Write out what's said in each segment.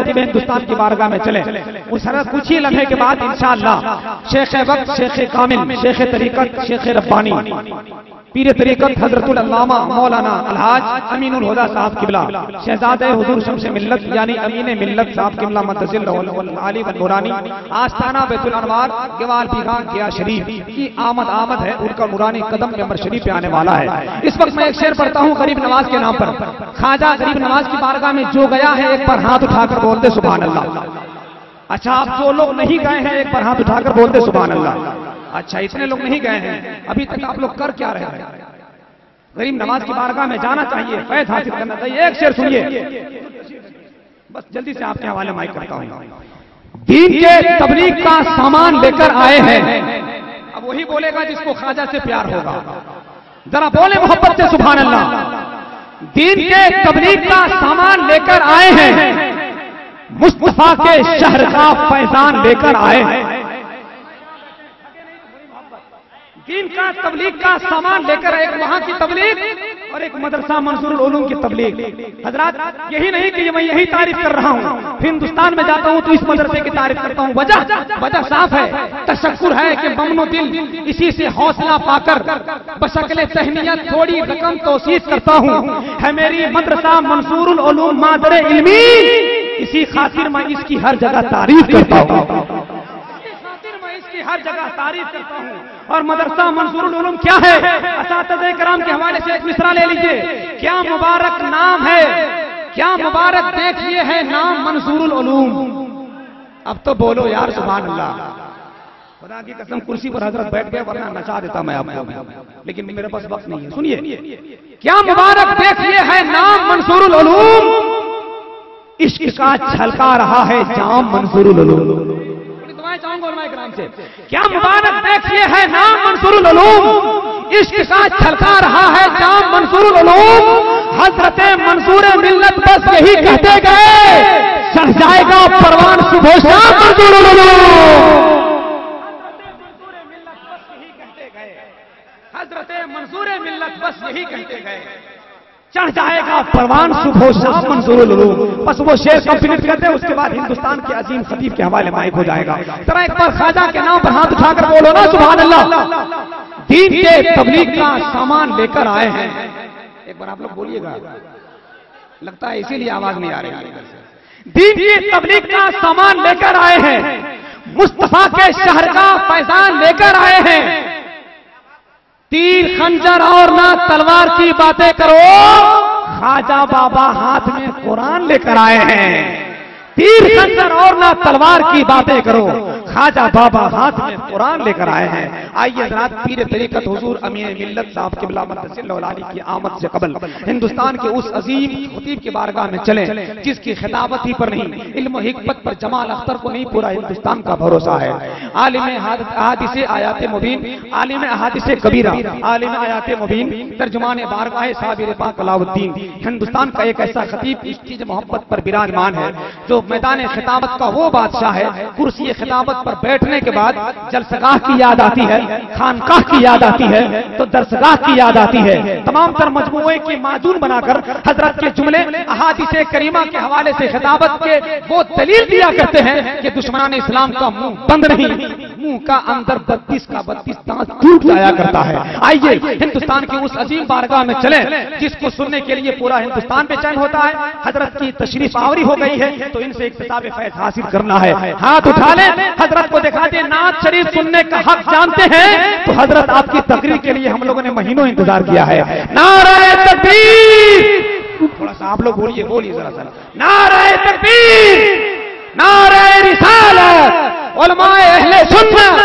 خطیب ہندوستان کی بارگاہ میں چلے، اس حضرت کچھ ہی لمحے کے بعد انشاءاللہ شیخ وقت، شیخ کامل، شیخ طریقت، شیخ ربانی، پیر طریقت حضرت العلامہ مولانا الحاج امین الہدیٰ صاحب قبلہ، شہزادہ حضور شمس ملت یعنی امین ملت صاحب قبلہ متصل علی و نورانی، آستانہ بیت الانوار گوال پیغام کیا شریف کی آمد ہے، ان کا نورانی قدم ممبر شریف پہ آنے والا ہے۔ اس وقت میں ایک شعر پڑھتا ہوں غریب نواز کے نام پر۔ خواجہ غریب نواز کی بارگاہ میں جو گیا ہے ایک پر ہاتھ اٹھا کر بول دے سبحان اللہ۔ اچھا، آپ جو لوگ نہیں گئے ہیں ایک پر ہاتھ اٹھا کر بول دے سبحان اللہ۔ اچھا، اتنے لوگ نہیں گئے ہیں، ابھی تک آپ لوگ کر کیا رہے ہیں؟ غریب نواز کی بارگاہ میں جانا چاہیے، فیض حاصل کرنا چاہیے۔ ایک شعر سنیے، بس جلدی سے آپ کے حوالے مائک کرتا ہوں۔ دین کے تبلیغ کا سامان لے کر آئے ہیں، اب وہی بولے گا جس کو خواجہ سے پیار ہوگا، ذرا بولے محبت سے سبحان اللہ۔ دین کے تبلیغ کا سامان لے کر آئے ہیں، مصطفیٰ کے شہر کا فیضان لے کر آئے ہیں۔ دین کا تبلیغ کا سامان لے کر ایک وہاں کی تبلیغ اور ایک مدرسہ منصور العلوم کی تبلیغ۔ حضرات یہی نہیں کہ میں یہی تعریف کر رہا ہوں، ہندوستان میں جاتا ہوں تو اس مدرسے کی تعریف کرتا ہوں۔ وجہ صاف ہے، تشکر ہے کہ بمن و دل اسی سے حوصلہ پا کر بشکل تہنیت تھوڑی رقم توصیف کرتا ہوں۔ ہے میری مدرسہ منصور العلوم مادر علمی، اسی خاطر میں اس کی ہر جگہ تعریف کرتا ہوں، ہر جگہ تعریف کرتا ہوں۔ اور مدرسہ منصور العلوم کیا ہے؟ اساتذہ کرام کے حوالے سے ایک مصرع لے لیجئے۔ کیا مبارک نام ہے، کیا مبارک دیکھیے ہے نام منصور العلوم۔ اب تو بولو یار سبحان اللہ۔ خدا کی قسم کرسی پر حضرت بیٹھ گئے ورنہ نچا دیتا میں آپ کو، لیکن میرے پاس وقت نہیں ہے۔ سنیے، کیا مبارک دیکھیے ہے نام منصور العلوم، عشق کا چھلکا رہا ہے جام منصور العلوم۔ کیا مبارک دیکھیے ہے نام منصور العلوم، عشق کا چھلکا رہا ہے جام منصور العلوم۔ حضرت منصور ملت بس یہی کہتے گئے، چڑھ جائے گا پروان صبح شام منصور العلوم۔ حضرت منصور ملت بس یہی کہتے گئے، چڑھ جائے گا پروان صبح شام منصور العلوم۔ بس وہ شعر کمپلیٹ کرتے ہیں، اس کے بعد ہندوستان کے عظیم خطیب کے حوالے مائک ہو جائے گا۔ ذرا ایک بار خواجہ کے نام پر ہاتھ اٹھا کر بولو نا سبحان اللہ۔ دین کے تبلیغ کا سامان لے کر آئے ہیں، ایک بار آپ لوگ بولیے گا، لگتا ہے اسی لیے آواز نہیں آ رہی ہے۔ دین کی تبلیغ کا سامان لے کر آئے ہیں، مصطفیٰ کے شہر کا فیضان لے کر آئے ہیں۔ تیر خنجر اور نہ تلوار کی باتیں کرو، خواجہ بابا ہاتھ میں قرآن لے کر آئے ہیں۔ تیر خنجر اور نہ تلوار کی باتیں کرو، خواجہ بابا ہاتھ میں قرآن لے کر آئے ہیں۔ آئیے حضرات پیر طریقت حضور امین ملت صاحب قبلہ متصل علی کی آمد سے قبل ہندوستان کے اس عظیم خطیب کی بارگاہ میں چلیں جس کی خطابت ہی پر نہیں، علم و حکمت پر جمال اختر کو نہیں پورا ہندوستان کا بھروسہ ہے۔ عالم احادیث آیات مبین، عالم احادیث کبیرہ، عالم آیات مبین، ترجمان بارگاہ صابر پاک علاء الدین، ہندوستان کا ایک ایسا خطیب عشق محبت پر براجمان ہے جو میدان خطابت کا وہ بادشاہ ہے، کرسی خطابت پر بیٹھنے کے بعد جلسگاہ کی یاد آتی ہے، خانقاہ کی یاد آتی ہے تو درسگاہ کی یاد آتی ہے۔ تمام تر مجموعے کی معجون بنا کر حضرت کے جملے احادیث کریمہ کے حوالے سے خطابت کے وہ دلیل دیا کرتے ہیں کہ دشمنان اسلام کا منہ بند نہیں، منہ کا اندر 32 کا 32 دانت ٹوٹ جایا کرتا ہے۔ آئیے ہندوستان کی اس عظیم بارگاہ میں چلیں جس کو سننے کے لیے پورا ہندوستان بے چین ہوتا ہے۔ حضرت کی تشریف آوری ہو گئی ہے تو ان سے اکتساب فیض حاصل کرنا ہے۔ ہاتھ اٹھا لیں، حضرت کو دکھا دیں نعت شریف سننے کا حق جانتے ہیں تو حضرت آپ کی تقریر کے لیے ہم لوگوں نے مہینوں انتظار کیا ہے۔ نعرہ تکبیر، تھوڑا سا آپ لوگ بولیے ذرا ذرا، نعرہ تکبیر، نعرہ رسالت، علماء اہل سنت۔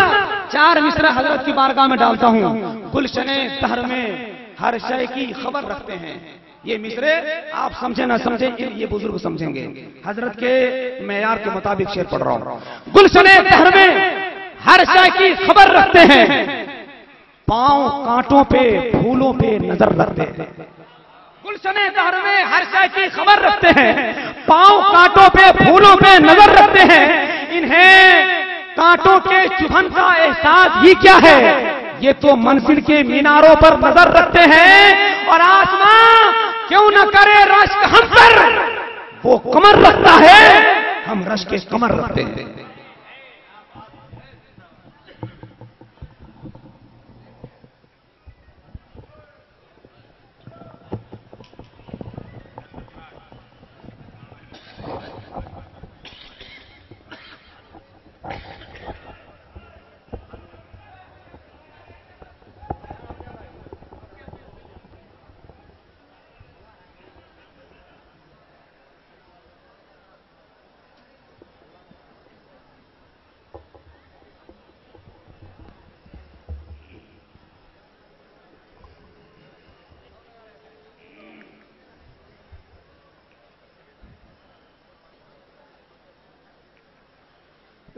چار مصرع حضرت کی بارگاہ میں ڈالتا ہوں۔ گلشن دہر میں ہر شے کی خبر رکھتے ہیں۔ یہ مصرع آپ سمجھیں نہ سمجھیں یہ بزرگ سمجھیں گے، حضرت کے معیار کے مطابق شعر پڑھ رہا ہوں۔ گلشن دہر میں ہر شے کی خبر رکھتے ہیں، پاؤں کانٹوں پہ پھولوں پہ نظر رکھتے ہیں۔ گلشن دہر میں ہر شے کی خبر رکھتے ہیں، پاؤں کانٹوں پہ پھولوں پہ نظر رکھتے ہیں۔ انہیں کانٹوں کے چبھن کا احساس ہی کیا ہے، یہ تو منزل کے میناروں پر نظر رکھتے ہیں۔ اور آسمان کیوں نہ کرے رشک ہم پر، وہ کمر رکھتا ہے عرش کے کمر رکھتے ہیں.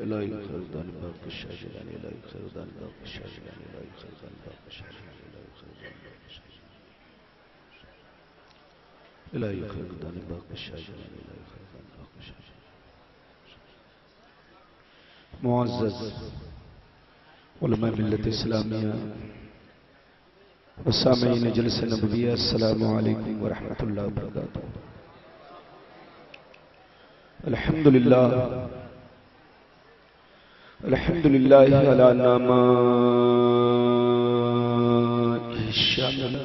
الہی خردان باق شاہجلانی الہی خردان باق شاہجلانی الہی خردان باق شاہجلانی الہی خردان باق شاہجلانی الہی خردان باق شاہجلانی. معزز علماء ملت اسلامیہ وسامعین جلسہ نبویہ، السلام علیکم ورحمۃ اللہ وبرکاتہ. الحمدللہ الحمدللہ علی نعمائہ الشاملہ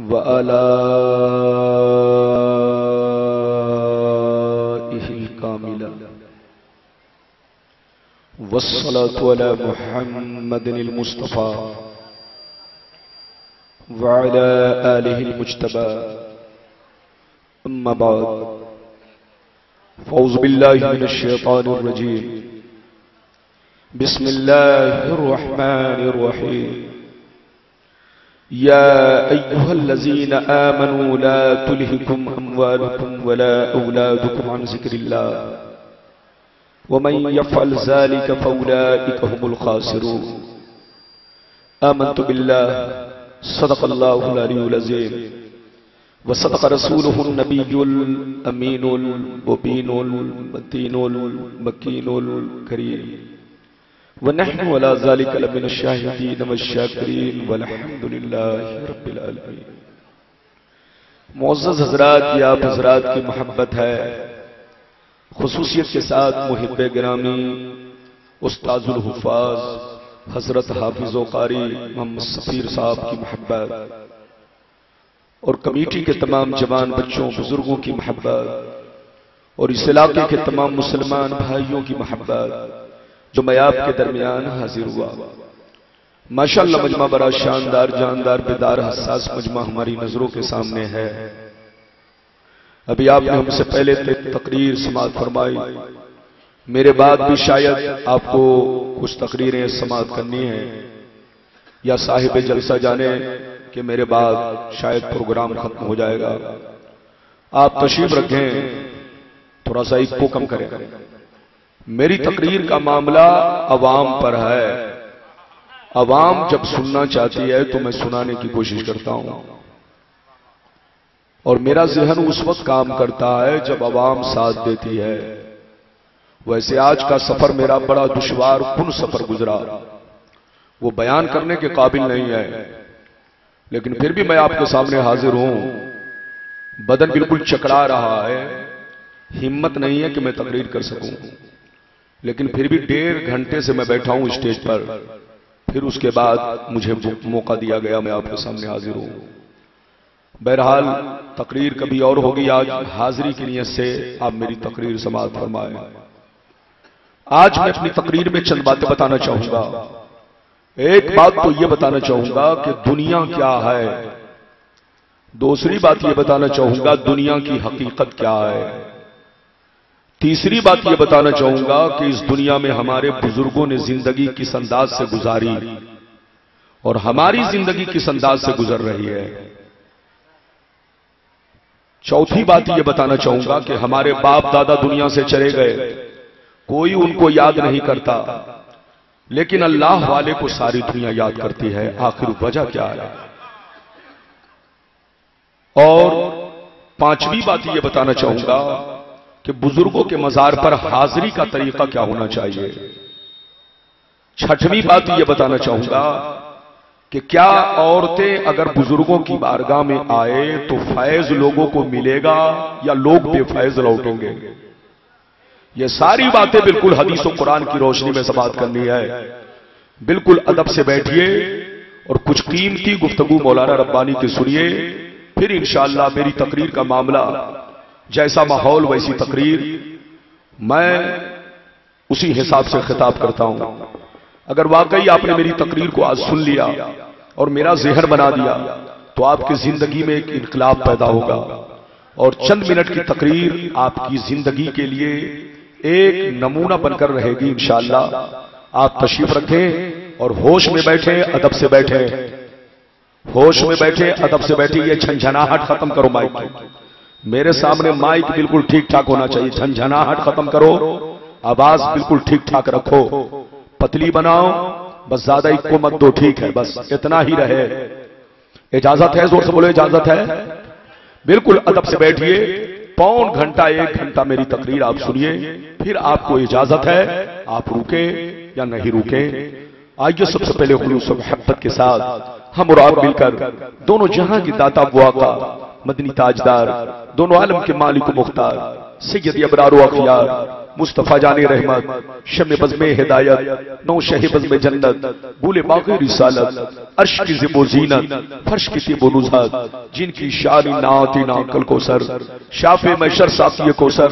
وعلی آلائہ الکاملہ والصلاة علی محمد المصطفى وعلی آلہ المجتبى. اما بعد فاعوذ باللہ من الشیطان الرجیم. بسم اللہ الرحمن الرحیم. یا ایہا الذین آمنوا لا تلہکم اموالکم ولا اولادکم عن ذکر اللہ ومن یفعل ذلک فاولئک هم الخاسرون. آمنت باللہ صدق اللہ العلی العظیم وصدق رسوله النبی الامین المبین المتین المکین الکریم ونحن على ذلك لمن الشاہدین والشاکرین والحمد للہ رب العالمین. معزز حضرات، یہ آپ حضرات کی محبت ہے، خصوصیت کے ساتھ محب گرامی استاذ الحفاظ حضرت حافظ و قاری محمد سفیر صاحب کی محبت اور کمیٹی کے تمام جوان بچوں بزرگوں کی محبت اور اس علاقے کے تمام مسلمان بھائیوں کی محبت جو میں آپ کے درمیان حاضر ہوا. ماشاءاللہ مجمع بڑا شاندار، جاندار، بیدار، حساس مجمع ہماری نظروں کے سامنے ہے. ابھی آپ نے ہم سے پہلے تقریر سماعت فرمائی، میرے بعد بھی شاید آپ کو کچھ تقریریں سماعت کرنی ہیں یا صاحب جلسہ جانے کہ میرے بعد شاید پروگرام ختم ہو جائے گا. آپ تشریف رکھیں، تھوڑا سا ایک کو کم کریں. میری تقریر کا معاملہ عوام پر ہے. عوام جب سننا چاہتی ہے تو میں سنانے کی کوشش کرتا ہوں، اور میرا ذہن اس وقت کام کرتا ہے جب عوام ساتھ دیتی ہے. ویسے آج کا سفر میرا بڑا دشوار کن سفر گزرا، وہ بیان کرنے کے قابل نہیں ہے، لیکن پھر بھی میں آپ کے سامنے حاضر ہوں. بدن بالکل چکرا رہا ہے، ہمت نہیں ہے کہ میں تقریر کر سکوں، لیکن پھر بھی 1.5 گھنٹے سے میں بیٹھا ہوں اسٹیج پر. پھر اس کے بعد مجھے موقع دیا گیا، میں آپ کے سامنے حاضر ہوں. بہرحال تقریر کبھی اور ہوگی، آج حاضری کی نیت سے آپ میری تقریر سماعت فرمائیں. آج میں اپنی تقریر میں چند باتیں بتانا چاہوں گا. ایک بات تو یہ بتانا چاہوں گا کہ دنیا کیا ہے، دوسری بات یہ بتانا چاہوں گا دنیا کی حقیقت کیا ہے، تیسری بات یہ بتانا چاہوں گا کہ اس دنیا میں ہمارے بزرگوں نے زندگی کس انداز سے گزاری اور ہماری زندگی کس انداز سے گزر رہی ہے. چوتھی بات یہ بتانا چاہوں گا کہ ہمارے باپ دادا دنیا سے چلے گئے، کوئی ان کو یاد نہیں کرتا، لیکن اللہ والے کو ساری دنیا یاد کرتی ہے. آخر وجہ کیا ہے؟ اور پانچویں بات یہ بتانا چاہوں گا کہ بزرگوں کے مزار پر حاضری کا طریقہ کیا ہونا چاہیے. چھٹویں بات یہ بتانا چاہوں گا کہ کیا عورتیں اگر بزرگوں کی بارگاہ میں آئے تو فیض لوگوں کو ملے گا یا لوگ بے فیض لوٹیں گے؟ یہ ساری باتیں بالکل حدیث و قرآن کی روشنی میں سماعت کرنی ہے. بالکل ادب سے بیٹھیے اور کچھ قیمتی گفتگو مولانا ربانی کی سنیے، پھر انشاءاللہ میری تقریر کا معاملہ جیسا ماحول ویسی تقریر، میں اسی حساب سے خطاب کرتا ہوں. اگر واقعی آپ نے میری تقریر کو آج سن لیا اور میرا ذہن بنا دیا تو آپ کی زندگی میں ایک انقلاب پیدا ہوگا، اور چند منٹ کی تقریر آپ کی زندگی کے لیے ایک نمونہ بن کر رہے گی انشاءاللہ. آپ تشریف رکھیں اور ہوش میں بیٹھیں، ادب سے بیٹھیں، ہوش میں بیٹھیں، ادب سے بیٹھیں. یہ جھنجھناہٹ ختم کرو مائک کی. میرے سامنے مائک بالکل ٹھیک ٹھاک ہونا چاہیے. جھنجھناہٹ ختم کرو، آواز بالکل ٹھیک ٹھاک رکھو، پتلی بناؤ، بس زیادہ ایک کو مت دو، ٹھیک ہے، بس اتنا ہی رہے. اجازت ہے؟ زور سے بولو اجازت ہے. بالکل ادب سے بیٹھیے. پون گھنٹہ ایک گھنٹہ میری تقریر آپ سنیے، پھر آپ کو اجازت ہے آپ روکیں یا نہیں روکیں. آئیے سب سے پہلے خلوص و محبت کے ساتھ ہم اور آپ مل کر دونوں جہاں کی داتا و آقا، مدنی تاجدار، دونوں عالم کے مالک و مختار، سید ابرار و اخیار، مصطفیٰ جان رحمت، شم بزم ہدایت، نو شہ بزم جنت، بولے باقی رسالت، عرش کی زب و زینت، فرش کی طیب و نزہت، جن کی شان نعت ناقل کو سر، شاف محشر صافی کو سر،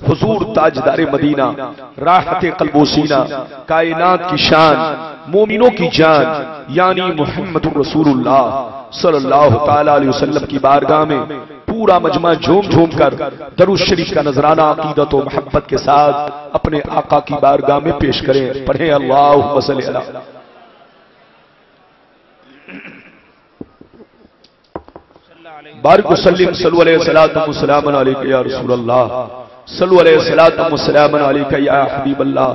حضور تاجدار مدینہ، راحت قلب و سینہ، کائنات کی شان، مومنوں کی جان، یعنی محمد رسول اللہ صلی اللہ تعالی علیہ وسلم کی بارگاہ میں پورا مجمع جھوم جھوم کر درود شریف کا نذرانہ عقیدت و محبت کے ساتھ اپنے آقا کی بارگاہ میں پیش کریں. پڑھیں اللہم صلی علی بارک وسلم صلو علیہ الصلوۃ والسلام علیک یا رسول اللہ، صلو علیہ الصلوۃ والسلام علیک یا حبیب اللہ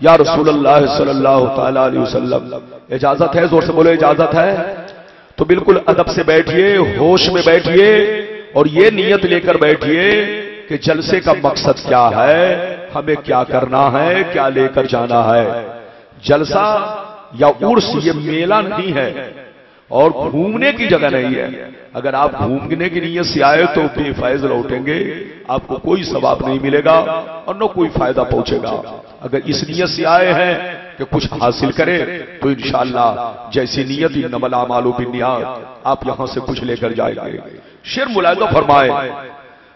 یا رسول اللہ صلی اللہ تعالی علیہ وسلم. اجازت ہے؟ زور سے بولو اجازت ہے. تو بالکل ادب سے بیٹھیے، ہوش میں بیٹھیے اور یہ نیت لے کر بیٹھیے کہ جلسے کا مقصد کیا ہے، ہمیں کیا کرنا ہے، کیا لے کر جانا ہے. جلسہ یا عرس یہ میلہ نہیں ہے اور گھومنے کی جگہ نہیں ہے. اگر آپ گھومنے کی نیت سے آئے تو بے فیض لوٹیں گے، آپ کو کوئی ثواب نہیں ملے گا اور نہ کوئی فائدہ پہنچے گا. اگر اس نیت سے آئے ہیں کہ کچھ حاصل کریں تو انشاءاللہ جیسی نیت انما الاعمال بالنیات، آپ یہاں سے کچھ لے کر جائیں گے. شعر ملاحظہ فرمائے،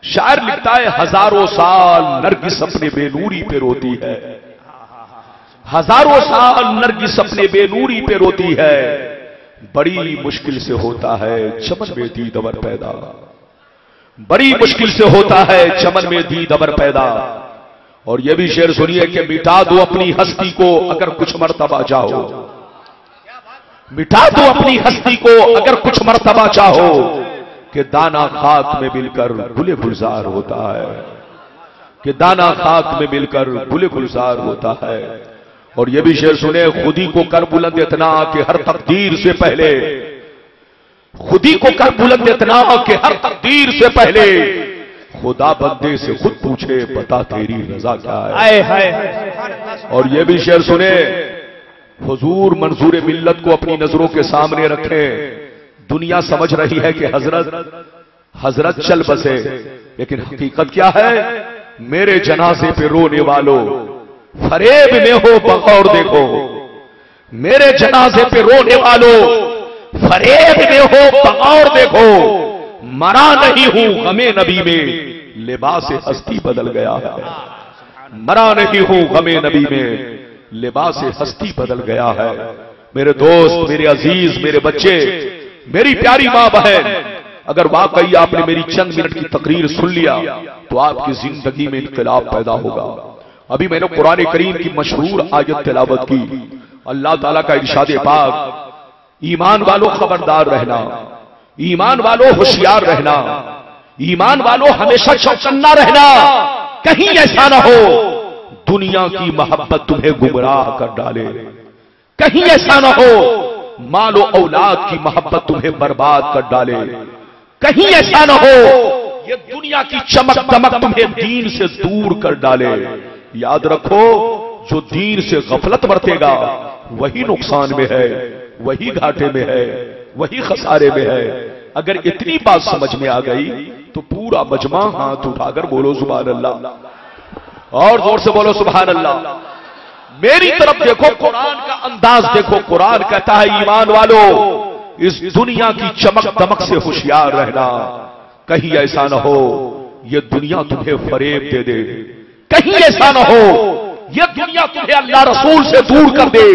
شاعر لکھتا ہے ہزاروں سال نرگس اپنے بے نوری پہ روتی ہے، ہزاروں سال نرگس اپنے بے نوری پہ روتی ہے، بڑی مشکل سے ہوتا ہے چمن میں دید ابر پیدا، بڑی مشکل سے ہوتا ہے چمن میں دید ابر پیدا. اور یہ بھی شعر سنیے کہ مٹا دو اپنی ہستی کو اگر کچھ مرتبہ چاہو، مٹا دو اپنی ہستی کو اگر کچھ مرتبہ چاہو، کہ دانا خاک میں مل کر گل گلزار ہوتا ہے، کہ دانا خاک میں مل کر گل گلزار ہوتا ہے. اور یہ بھی شعر سنے، خودی کو کر بلند اتنا کہ ہر تقدیر سے پہلے، خودی کو کر بلند اتنا کہ ہر تقدیر سے پہلے خدا بندے سے خود پوچھے بتا تیری رضا کیا ہے. اور یہ بھی شعر سنے، حضور منظور ملت کو اپنی نظروں کے سامنے رکھیں. دنیا سمجھ رہی ہے کہ حضرت چل بسے، لیکن حقیقت کیا ہے؟ میرے جنازے پہ رونے والوں فریب میں ہو بغور دیکھو، میرے جنازے پہ رونے والوں فریب میں ہو بغور دیکھو، مرا نہیں ہوں غم نبی میں لباس ہستی بدل گیا ہے، مرا نہیں ہوں غم نبی میں لباس ہستی بدل گیا ہے. میرے دوست، میرے عزیز، میرے بچے، میری پیاری ماں بہن، اگر واقعی آپ نے میری چند منٹ کی تقریر سن لیا تو آپ کی زندگی میں انقلاب پیدا ہوگا. ابھی میں نے قرآن کریم کی مشہور آیت تلاوت کی. اللہ تعالیٰ کا ارشاد پاک، ایمان والوں خبردار رہنا، ایمان والوں ہوشیار رہنا، ایمان والوں ہمیشہ چوکنا رہنا، کہیں ایسا نہ ہو دنیا کی محبت تمہیں گمراہ کر ڈالے، کہیں ایسا نہ ہو مال و اولاد کی محبت تمہیں برباد کر ڈالے، کہیں ایسا نہ ہو یہ دنیا کی چمک دمک تمہیں دین سے دور کر ڈالے. یاد رکھو، جو دین سے غفلت برتے گا وہی نقصان میں ہے، وہی گھاٹے میں ہے، وہی خسارے میں ہے۔ اگر اتنی بات سمجھ میں آ گئی تو پورا مجمع ہاتھ اٹھا کر بولو سبحان اللہ، اور زور سے بولو سبحان اللہ۔ میری طرف دیکھو، قرآن کا انداز دیکھو۔ قرآن کہتا ہے ایمان والو اس دنیا کی چمک دمک سے ہوشیار رہنا، کہیں ایسا نہ ہو یہ دنیا تمہیں فریب دے دے، کہیں ایسا نہ ہو یہ دنیا تمہیں اللہ رسول سے دور کر دے،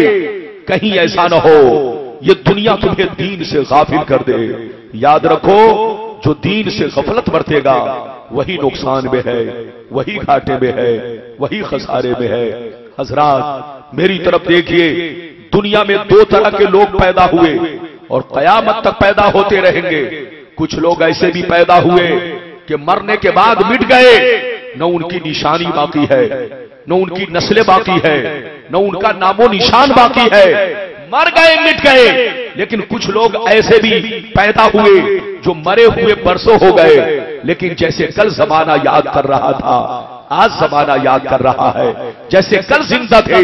کہیں ایسا نہ ہو یہ دنیا تمہیں دین سے غافل کر دے۔ یاد رکھو جو دین سے غفلت برتے گا وہی نقصان میں ہے، وہی گھاٹے میں ہے، وہی خسارے میں ہے۔ حضرات میری طرف دیکھیے، دنیا میں دو طرح کے لوگ پیدا ہوئے اور قیامت تک پیدا ہوتے رہیں گے۔ کچھ لوگ ایسے بھی پیدا ہوئے کہ مرنے کے بعد مٹ گئے، نہ ان کی نشانی باقی ہے، نہ ان کی نسلیں باقی ہے، نہ ان کا نام و نشان باقی ہے، مر گئے مٹ گئے۔ لیکن کچھ لوگ ایسے بھی پیدا ہوئے جو مرے ہوئے برسوں ہو گئے، لیکن جیسے کل زمانہ یاد کر رہا تھا آج زمانہ یاد کر رہا ہے، جیسے کل زندہ تھے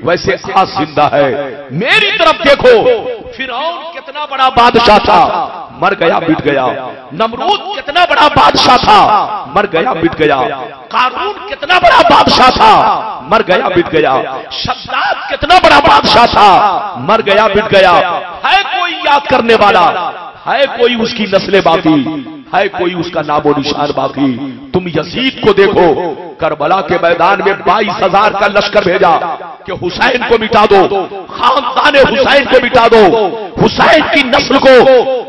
ویسے آج زندہ ہے۔ میری طرف دیکھو، فرعون کتنا بڑا بادشاہ تھا، مر گیا مٹ گیا۔ نمرود کتنا بڑا بادشاہ تھا، مر گیا مٹ گیا۔ قارون کتنا بڑا بادشاہ تھا، مر گیا مٹ گیا۔ شداد کتنا بڑا بادشاہ تھا، مر گیا مٹ گیا۔ ہے کوئی یاد کرنے والا؟ ہے کوئی اس کی نسلیں باقی؟ ہے کوئی اس کا نام و نشان باقی؟ تم یزید کو دیکھو، کربلا کے میدان میں 22,000 کا لشکر بھیجا کہ حسین کو مٹا دو، خاندان حسین کو مٹا دو، حسین کی نسل کو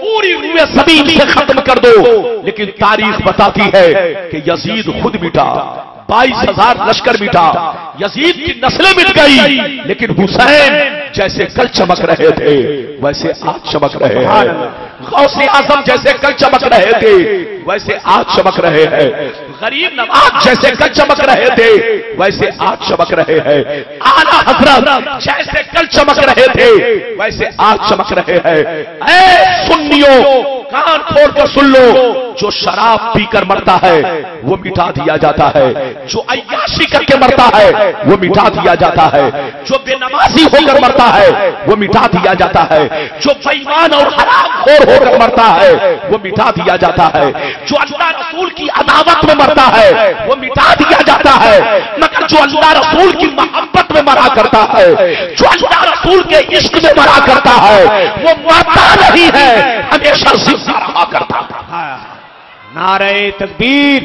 پوری روئے زمین سے ختم کر دو۔ لیکن تاریخ بتاتی ہے کہ یزید خود مٹا، 22,000 لشکر مٹا، یزید کی نسلیں مٹ گئی، لیکن حسین جیسے کل چمک رہے تھے ویسے آج چمک رہے ہیں۔ غوث اعظم جیسے کل چمک رہے تھے ویسے آج چمک رہے ہیں۔ غریب نواز جیسے کل چمک رہے تھے ویسے آج چمک رہے ہیں۔ اعلیٰ حضرت جیسے کل چمک رہے تھے ویسے آج چمک رہے ہیں۔ اے سنیوں کان کھول کر سن لو، جو شراب پی کر مرتا ہے وہ مٹا دیا جاتا ہے، جو عیاشی کر کے مرتا ہے وہ مٹا دیا جاتا ہے، جو بے نمازی ہو کر مرتا ہے وہ مٹا دیا جاتا ہے، جو بے ایمان اور حرام خور ہو کر مرتا ہے وہ مٹا دیا جاتا ہے، جو اللہ رسول کی عداوت میں مرتا ہے وہ مٹا دیا جاتا ہے۔ مگر جو اللہ رسول کی محبت میں مرا کرتا ہے، جو اللہ رسول کے عشق میں مرا کرتا ہے وہ مرتا نہیں ہے، ہمیشہ زندہ رہا کرتا ہے۔ نعرہ تکبیر،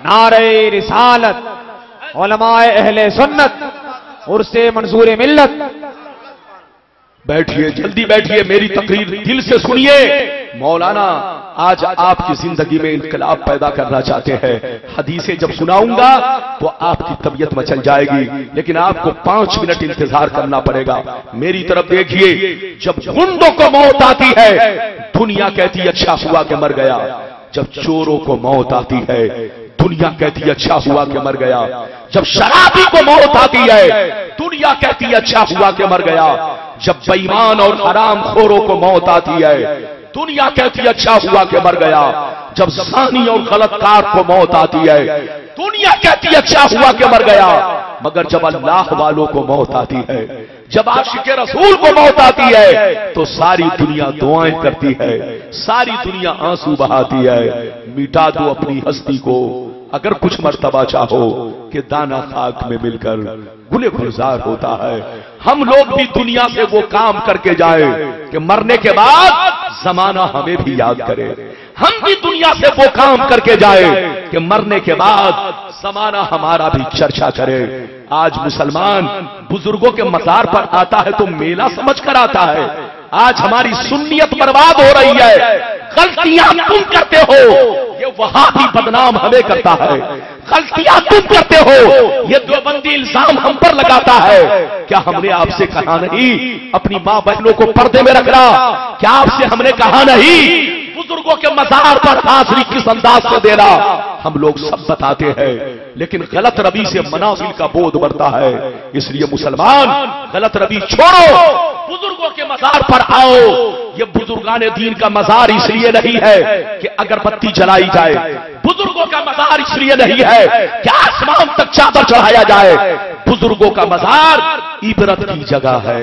نعرہ رسالت، علماء اہل سنت، عرس منظور ملت۔ بیٹھیے جلدی بیٹھیے، میری تقریر دل سے سنیے۔ مولانا آج آپ کی زندگی میں انقلاب پیدا کرنا چاہتے ہیں، حدیثیں جب سناؤں گا تو آپ کی طبیعت مچل جائے گی، لیکن آپ کو 5 منٹ انتظار کرنا پڑے گا۔ میری طرف دیکھیے، جب گنڈوں کو موت آتی ہے دنیا کہتی اچھا ہوا کہ مر گیا، جب چوروں کو موت آتی ہے دنیا کہتی اچھا ہوا کہ مر گیا، جب شرابی کو موت آتی ہے دنیا کہتی اچھا ہوا کہ مر گیا، جب بے ایمان اور حرام خوروں کو موت آتی ہے دنیا کہتی اچھا ہوا کہ مر گیا، جب زانی اور غلط کار کو موت آتی ہے دنیا کہتی اچھا ہوا کہ مر گیا۔ مگر جب اللہ والوں کو موت آتی ہے، جب عاشق رسول کو موت آتی ہے تو ساری دنیا دعائیں کرتی ہے، ساری دنیا آنسو بہاتی ہے۔ مٹا دو اپنی ہستی کو اگر کچھ مرتبہ چاہو کہ دانا خاک میں مل کر گلے گلزار ہوتا ہے۔ ہم لوگ بھی دنیا سے وہ کام کر کے جائیں کہ مرنے کے بعد زمانہ ہمیں بھی یاد کرے، ہم بھی دنیا سے وہ کام کر کے جائیں کہ مرنے کے بعد زمانہ ہمارا بھی چرچا کرے۔ آج مسلمان بزرگوں کے مزار پر آتا ہے تو میلہ سمجھ کر آتا ہے۔ آج ہماری سنیت برباد ہو رہی ہے، غلطیاں تم کرتے ہو یہ وہابی بدنام ہمیں کرتا ہے، غلطیاں تم کرتے ہو یہ دیوبندی الزام ہم پر لگاتا ہے۔ کیا ہم نے آپ سے کہا نہیں اپنی ماں بہنوں کو پردے میں رکھنا؟ کیا آپ سے ہم نے کہا نہیں بزرگوں کے مزار پر حاضری کس انداز سے دینا؟ ہم لوگ سب بتاتے ہیں، لیکن غلط روی سے منازل کا بودھ بڑھتا ہے۔ اس لیے مسلمان غلط روی چھوڑو، بزرگوں کے مزار پر آؤ۔ یہ بزرگان دین کا مزار اس لیے نہیں ہے کہ اگربتی جلائی جائے، بزرگوں کا مزار اس لیے نہیں ہے کہ آسمان تک چادر چڑھایا جائے، بزرگوں کا مزار عبرت کی جگہ ہے،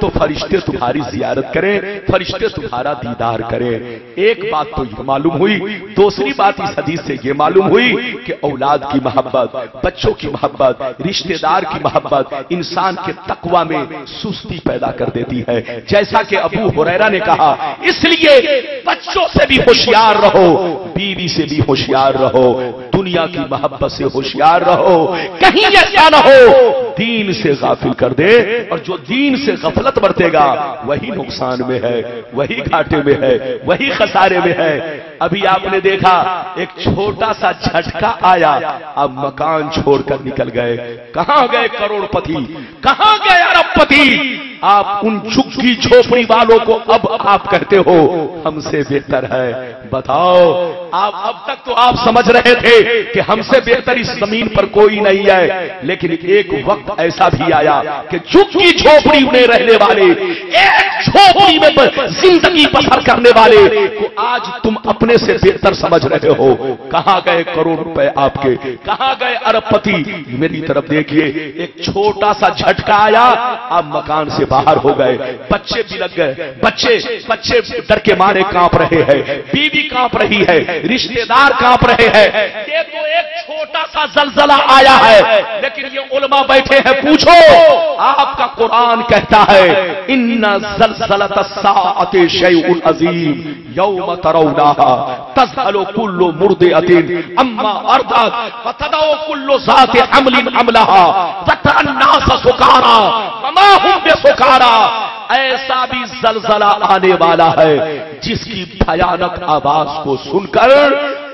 تو فرشتے تمہاری زیارت کریں، فرشتے تمہارا دیدار کریں۔ ایک بات تو یہ معلوم ہوئی، دوسری بات اس حدیث سے یہ معلوم ہوئی کہ اولاد کی محبت، بچوں کی محبت، رشتہ دار کی محبت انسان کے تقوی میں سستی پیدا کر دیتی ہے، جیسا کہ ابو ہریرہ نے کہا۔ اس لیے بچوں سے بھی ہوشیار رہو، بیوی سے بھی ہوشیار رہو، دنیا کی محبت سے ہوشیار رہو، کہیں ایسا نہ ہو دین سے غافل کر دے، اور جو دین سے غفلت برتے گا وہی نقصان میں ہے، وہی گھاٹے میں ہے، وہی خسارے میں ہے۔ ابھی آپ نے دیکھا ایک چھوٹا سا جھٹکا آیا، اب مکان چھوڑ کر نکل گئے۔ کہاں گئے کروڑ پتی، کہاں گئے ارب پتی؟ آپ ان جھگی جھوپڑی والوں کو اب آپ کہتے ہو ہم سے بہتر ہے۔ بتاؤ، آپ اب تک تو آپ سمجھ رہے تھے کہ ہم سے بہتر اس زمین پر کوئی نہیں ہے، لیکن ایک وقت ایسا بھی آیا کہ جھگی جھوپڑی میں رہنے والے، ایک جھوپڑی میں زندگی بسر کرنے والے کو آج تم اپنے سے بہتر سمجھ رہے ہو۔ کہاں گئے کروڑ روپے آپ کے، کہاں گئے ارب پتی؟ میری طرف دیکھیے، ایک چھوٹا سا جھٹکا آیا، آپ مکان سے باہر ہو گئے، بچے بھی لگ گئے، بچے ڈر کے مارے کانپ رہے ہیں، بیوی کانپ رہی ہے، رشتہ دار کانپ رہے ہیں۔ یہ تو ایک چھوٹا سا زلزلہ آیا ہے، لیکن یہ علماء بیٹھے ہیں، پوچھو آپ کا قرآن کہتا ہے ان زلزلۃ الساعۃ شیء عظیم یوم ترونها تذهل كل مرضعة عما ارضعت وتضع كل ذات حمل حملها وترى الناس سکارى وما هم بسکارى۔ ایسا بھی زلزلہ آنے والا ہے جس کی بھیانک آواز کو سن کر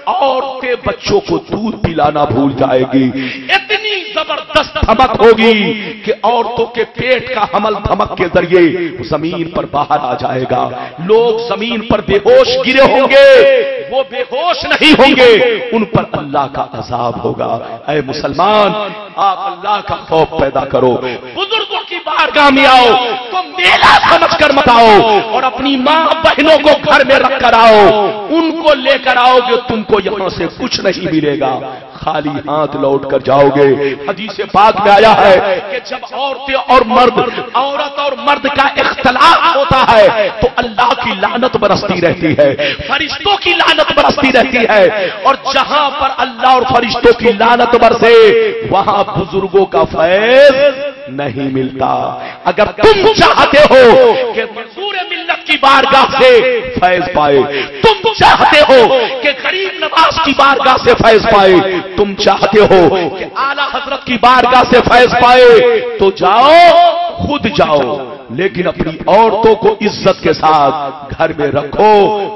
عورتیں بچوں کو دودھ پلانا بھول جائے گی۔ اتنی زبردست دھمک ہوگی کہ عورتوں کے پیٹ کا حمل دھمک کے ذریعے زمین پر باہر آ جائے گا، لوگ زمین پر بے ہوش گرے ہوں گے، وہ بے ہوش نہیں ہوں گے، ان پر اللہ کا عذاب ہوگا۔ اے مسلمان، آپ اللہ کا خوف پیدا کرو، بزرگوں کی بارگاہ میں آؤ، تم میلہ سمجھ کر مت آؤ، اور اپنی ماں بہنوں کو گھر میں رکھ کر آؤ، ان کو لے کر آؤ گے، تم کو یہاں سے کچھ نہیں ملے گا، خالی ہاتھ لوٹ کر جاؤ گے۔ حدیث پاک میں آیا ہے کہ جب عورتیں اور مرد، عورت اور مرد کا اختلاف ہوتا ہے تو اللہ کی لعنت برستی رہتی ہے، فرشتوں کی لعنت برستی رہتی ہے، اور جہاں پر اللہ اور فرشتوں کی لعنت برسے وہاں بزرگوں کا فیض نہیں ملتا۔ اگر تم چاہتے ہو کہ منصور ملت کی بارگاہ سے فیض پائے، تم چاہتے ہو کہ غریب نواز کی بارگاہ سے فیض پائے، تم چاہتے ہو کہ اعلیٰ حضرت کی بارگاہ سے فیض پائے، تو جاؤ، خود جاؤ، لیکن اپنی عورتوں کو عزت کے ساتھ گھر میں رکھو۔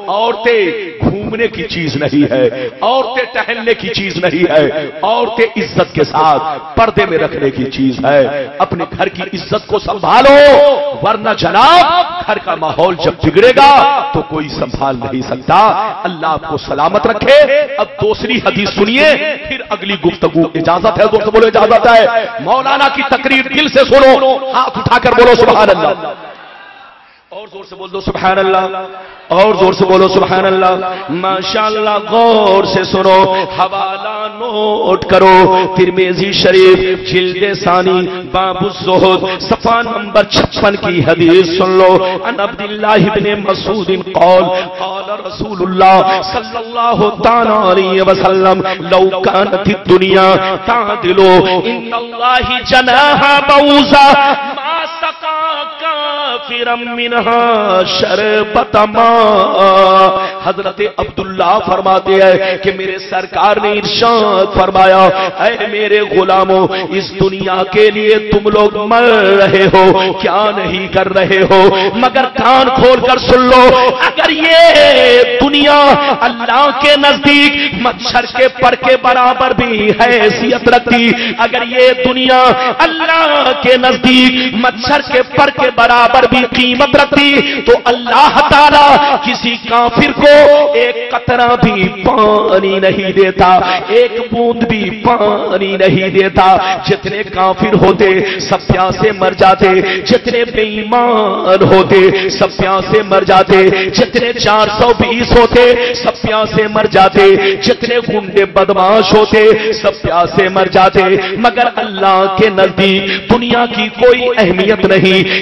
عورتیں گھومنے کی چیز نہیں ہے، عورتیں ٹہلنے کی چیز نہیں ہے، عورتیں عزت کے ساتھ پردے میں رکھنے کی چیز ہے۔ اپنے گھر کی عزت کو سنبھالو، ورنہ جناب گھر کا ماحول جب بگڑے گا تو کوئی سنبھال نہیں سکتا۔ اللہ آپ کو سلامت رکھے۔ اب دوسری حدیث سنیے، پھر اگلی گفتگو۔ اجازت ہے؟ دوست بولو اجازت ہے۔ مولانا کی تقریر دل سے سنو، ہاتھ اٹھا کر بولو سبحان اللہ، اور زور سے بول دو سبحان اللہ، اور زور سے بولو سبحان اللہ۔ ماشاءاللہ، غور سے سنو، حوالہ نوٹ کرو، ترمذی شریف جلد ثانی باب الزہد صفحہ نمبر 56 کی حدیث سن لو۔ عن عبداللہ بن مسعود قال قال رسول اللہ صلی اللہ تعالی علیہ وسلم لو كانت الدنيا تعدل ان اللہ جناح بعوضہ ما سقى كافرا منها شربت ماء۔ حضرت عبداللہ فرماتے ہیں کہ میرے سرکار نے ارشاد فرمایا، اے میرے غلاموں، اس دنیا کے لیے تم لوگ مر رہے ہو، کیا نہیں کر رہے ہو، مگر کان کھول کر سن لو، اگر یہ دنیا اللہ کے نزدیک مچھر کے پر کے برابر بھی حیثیت رکھتی، اگر یہ دنیا اللہ کے نزدیک مچھر کے پر کے برابر بھی قیمت رکھتی، تو اللہ تعالی کسی کافر کو ایک قطرہ بھی پانی نہیں دیتا، ایک بوند بھی پانی نہیں دیتا۔ جتنے کافر ہوتے سب پیاسے مر جاتے، جتنے بے ایمان ہوتے سب پیاسے مر جاتے، جتنے 420 ہوتے سب پیاسے مر جاتے، جتنے گنڈے بدماش ہوتے سب پیاسے مر جاتے، مگر اللہ کے نزدیک دنیا کی کوئی اہمیت نہیں۔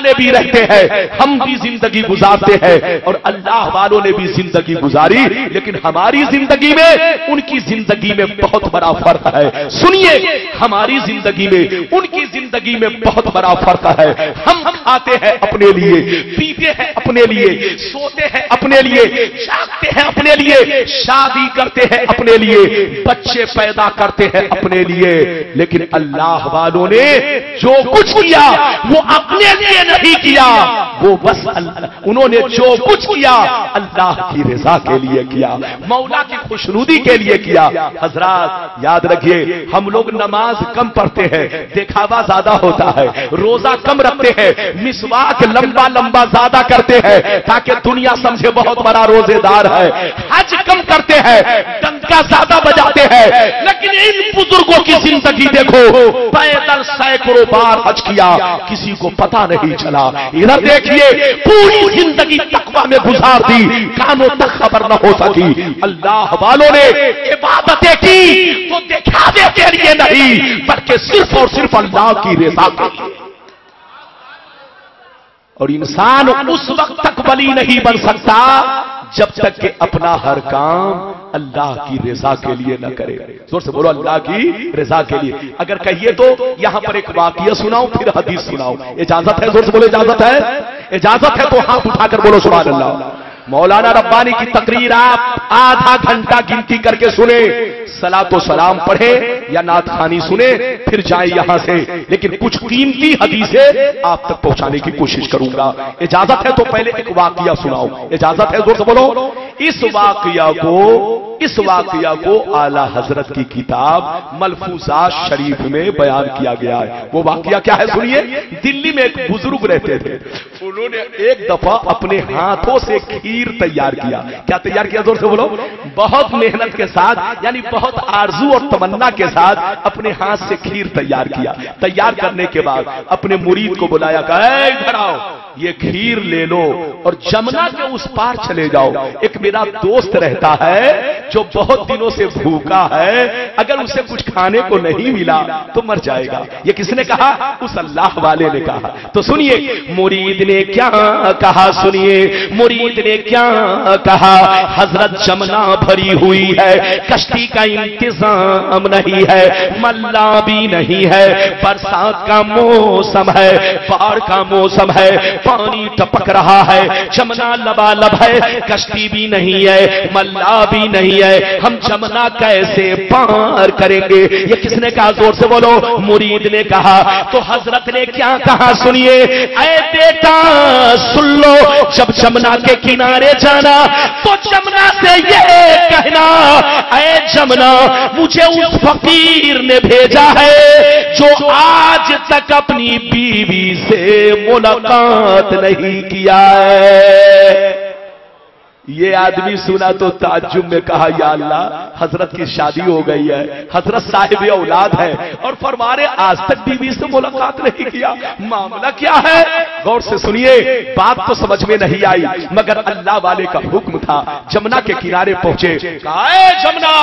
والے بھی رہتے ہیں، ہم بھی زندگی گزارتے ہیں اور اللہ والوں نے بھی زندگی گزاری، لیکن ہماری زندگی میں ان کی زندگی میں بہت بڑا فرق ہے۔ سنیے، ہماری زندگی میں ان کی زندگی میں بہت بڑا فرق ہے۔ ہم کھاتے ہیں اپنے لیے، پیتے ہیں اپنے لیے، سوتے ہیں اپنے لیے، جاگتے ہیں اپنے لیے، شادی کرتے ہیں اپنے لیے، بچے پیدا کرتے ہیں اپنے لیے، لیکن اللہ والوں نے جو کچھ کیا وہ اپنے لیے نہیں کیا، وہ بس انہوں نے جو کچھ کیا اللہ کی رضا کے لیے کیا، مولا کی خوشنودی کے لیے کیا۔ حضرات یاد رکھیے، ہم لوگ نماز کم پڑھتے ہیں، دکھاوا زیادہ ہوتا ہے، روزہ کم رکھتے ہیں، مسواک لمبا لمبا زیادہ کرتے ہیں تاکہ دنیا سمجھے بہت بڑا روزے دار ہے، حج کم کرتے ہیں، ڈنکا زیادہ بجاتے ہیں، لیکن ان بزرگوں کی زندگی دیکھو، پیدل سینکڑوں بار حج کیا، کسی کو پتا نہیں چلا۔ ادھر دیکھیے، پوری زندگی تقویٰ میں گزار دی، کانوں تک خبر نہ ہو سکی۔ اللہ والوں نے عبادتیں کی تو دکھاوے کے لیے نہیں، بلکہ صرف اور صرف اللہ کی رضا کے لیے۔ اور انسان اس وقت تک ولی نہیں بن سکتا جب تک کہ اپنا ہر کام اللہ کی رضا کے لیے نہ کرے۔ زور سے بولو، اللہ کی رضا کے لیے۔ اگر کہیے تو یہاں پر ایک واقعہ سناؤ پھر حدیث سناؤ، اجازت ہے؟ زور سے بولو، اجازت ہے؟ اجازت ہے تو ہاتھ اٹھا کر بولو سبحان اللہ۔ مولانا ربانی کی تقریر آپ آدھا گھنٹہ گنتی کر کے سنیں، صلاۃ و سلام پڑھیں یا نعت خوانی سنیں، پھر جائیں یہاں سے، لیکن کچھ قیمتی حدیثیں آپ تک پہنچانے کی کوشش کروں گا۔ اجازت ہے تو پہلے ایک واقعہ سناؤ، اجازت ہے؟ زور سے بولو۔ اس واقعہ کو اعلی حضرت کی کتاب ملفوظات شریف میں بیان کیا گیا ہے۔ وہ واقعہ کیا ہے سنیے۔ دلی میں ایک بزرگ رہتے تھے، انہوں نے ایک دفعہ اپنے ہاتھوں سے کھیر تیار کیا۔ کیا تیار کیا؟ زور سے بولو۔ بہت محنت کے ساتھ، یعنی بہت آرزو اور تمنا کے ساتھ اپنے ہاتھ سے کھیر تیار کیا۔ تیار کرنے کے بعد اپنے مرید کو بلایا، کہا اے ادھر آؤ، یہ کھیر لے لو اور جمنا کے اس پار چلے جاؤ، ایک میرا دوست رہتا ہے جو بہت دنوں سے بھوکا ہے، اگر اسے کچھ کھانے کو نہیں ملا تو مر جائے گا۔ یہ کس نے کہا؟ اس اللہ والے نے کہا۔ تو سنیے مرید نے کیا کہا، سنیے مرید نے کیا کہا۔ حضرت جمنا بھری ہوئی ہے، کشتی کا انتظام نہیں ہے، ملا بھی نہیں ہے، برسات کا موسم ہے، باڑ کا موسم ہے، پانی ٹپک رہا ہے، جمنا لبالب ہے، کشتی بھی نہیں ہے، ملا بھی نہیں ہے، ہم جمنا کیسے پار کریں گے؟ یہ کس نے کہا؟ زور سے بولو۔ مرید نے کہا۔ تو حضرت نے کیا کہا سنیے، اے بیٹا سن لو، جب جمنا کے کنارے جانا تو جمنا سے یہ کہنا، اے جمنا مجھے اس فقیر نے بھیجا ہے جو آج تک اپنی بیوی سے ملاقات نہیں کیا ہے۔ یہ آدمی سنا تو تعجب میں کہا، یا اللہ، حضرت کی شادی ہو گئی ہے، حضرت صاحب اولاد ہے اور فرما رہے آج تک بیوی سے ملاقات نہیں کیا، معاملہ کیا ہے؟ غور سے سنیے، بات تو سمجھ میں نہیں آئی، مگر اللہ والے کا حکم تھا۔ جمنا کے کنارے پہنچے، کہا اے جمنا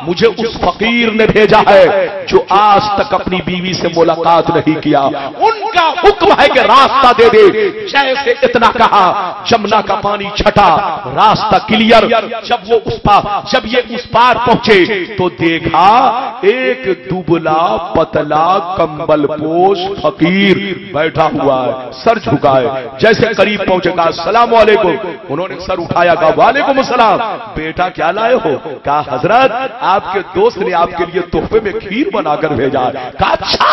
مجھے اس فقیر نے بھیجا ہے جو آج تک اپنی بیوی سے ملاقات نہیں کیا، ان کا حکم ہے کہ راستہ دے دے۔ جیسے اتنا کہا، جمنا کا پانی چھٹا، راستہ کلیئر۔ جب یہ اس پار پہنچے تو دیکھا ایک دبلا پتلا کمبل پوش فقیر بیٹھا ہوا ہے، سر جھکائے۔ جیسے قریب پہنچے گا السلام علیکم، انہوں نے سر اٹھایا، کہا وعلیکم السلام، بیٹا کیا لائے ہو؟ کہا حضرت آپ کے دوست نے آپ کے لیے تحفے میں کھیر بنا کر بھیجا ہے۔ کہا اچھا،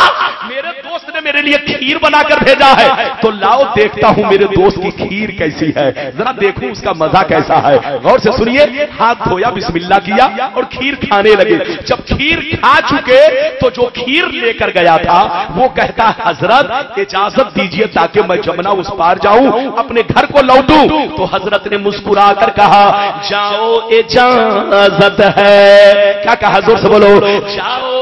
میرے دوست نے میرے لیے کھیر بنا کر بھیجا ہے، تو لاؤ دیکھتا ہوں میرے دوست کی کھیر کیسی ہے، ذرا دیکھوں اس کا مزہ کیسا ہے۔ غور سے سنیے، ہاتھ دھویا، بسم اللہ کیا اور کھیر کھانے لگے۔ جب کھیر کھا چکے تو جو کھیر لے کر گیا تھا وہ کہتا حضرت اجازت دیجئے تاکہ میں جمنا اس پار جاؤں، اپنے گھر کو لوٹوں۔ تو حضرت نے مسکرا کر کہا جاؤ اجازت ہے۔ کیا کہا؟ زور سے بولو، جاؤ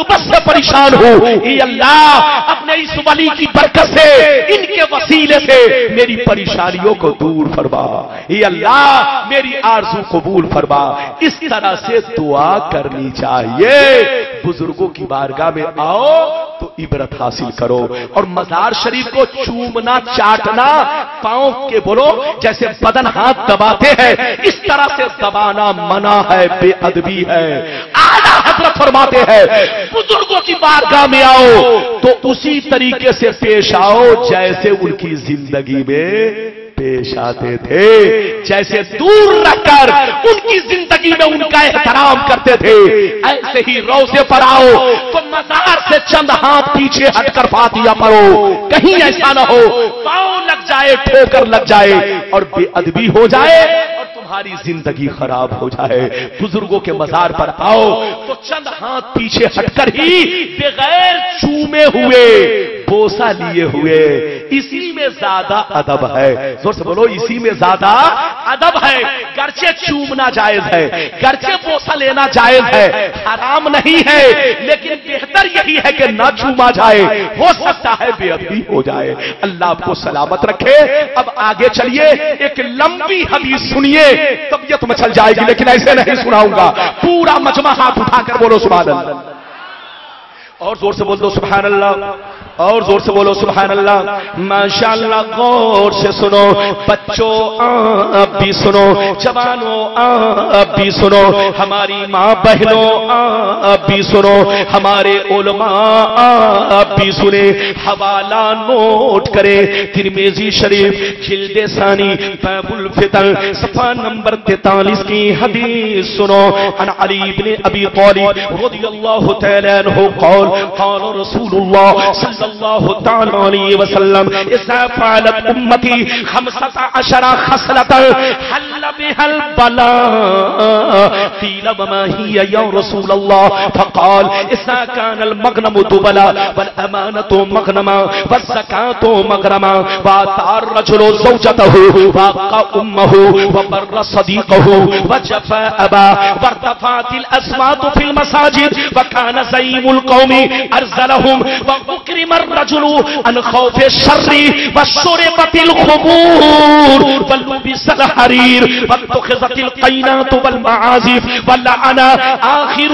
غربت سے پریشان ہوں، اے اللہ اپنے اس ولی کی برکت سے، ان کے وسیلے سے میری پریشانیوں کو دور فرما، اے اللہ میری آرزو قبول فرما۔ اس طرح سے دعا کرنی چاہیے۔ بزرگوں کی بارگاہ میں آؤ تو عبرت حاصل کرو، اور مزار شریف کو چومنا چاٹنا پاؤں کے بولو جیسے بدن ہاتھ دباتے ہیں اس طرح سے دبانا منع ہے، بے ادبی ہے۔ اعلیٰ حضرت فرماتے ہیں بزرگوں کی بارگاہ میں آؤ تو اسی طریقے سے پیش آؤ جیسے ان کی زندگی میں پیش آتے تھے، جیسے دور رہ کر ان کی زندگی میں ان کا احترام کرتے تھے، ایسے ہی روزے پر آؤ تو مزار سے چند ہاتھ پیچھے ہٹ کر فاتحہ پڑھو، کہیں ایسا نہ ہو پاؤں لگ جائے، ٹھوکر لگ جائے اور بے ادبی ہو جائے اور تمہاری زندگی خراب ہو جائے۔ بزرگوں کے مزار پر آؤ تو چند ہاتھ پیچھے ہٹ کر ہی بغیر چومے ہوئے، بوسہ لیے ہوئے، اسی میں زیادہ ادب ہے۔ زور سے بولو، اسی میں زیادہ ادب ہے۔ گرچہ چومنا جائز ہے، گرچہ بوسہ لینا جائز ہے، حرام نہیں ہے، لیکن بہتر یہی ہے کہ نہ چوما جائے، ہو سکتا ہے بے ادبی ہو جائے۔ اللہ آپ کو سلامت رکھے۔ اب آگے چلیے، ایک لمبی حدیث سنیے، طبیعت مچل جائے گی لیکن ایسے نہیں سناؤں گا، پورا مجمع ہاتھ اٹھا کر بولو سبحان اللہ، اور زور سے بول دو سبحان اللہ، اور زور سے بولو سبحان اللہ۔ ماشاءاللہ غور سے سنو، بچوں آپ بھی سنو، جوانوں آپ بھی سنو، ہماری ماں بہنوں آپ بھی سنو، ہمارے علماء آپ بھی سنیں، حوالہ نوٹ کریں۔ ترمذی شریف جلد ثانی باب الفتن صفحہ نمبر 43 کی حدیث سنو۔ عن علی بن ابی طالب رضی اللہ تعالی عنہ قال قال رسول اللہ صلی اللہ تعالی علیہ وسلم اذا فعلت امتی 15 خصلة حل بها البلاء قیل وما هي یا رسول اللہ فقال اذا كان المغنم دبلا والامانة مغنما والزکاة مغرما واتى الرجل زوجته وقى امه وبر صديقه وجفى اباه وارتفعت الاصوات في المساجد وكان زعيم القوم ارزلهم واكرم الرجل عن خوف الشر وشربت الخمور ولبس الحرير واتخذت القينات والمعازف ولعن آخر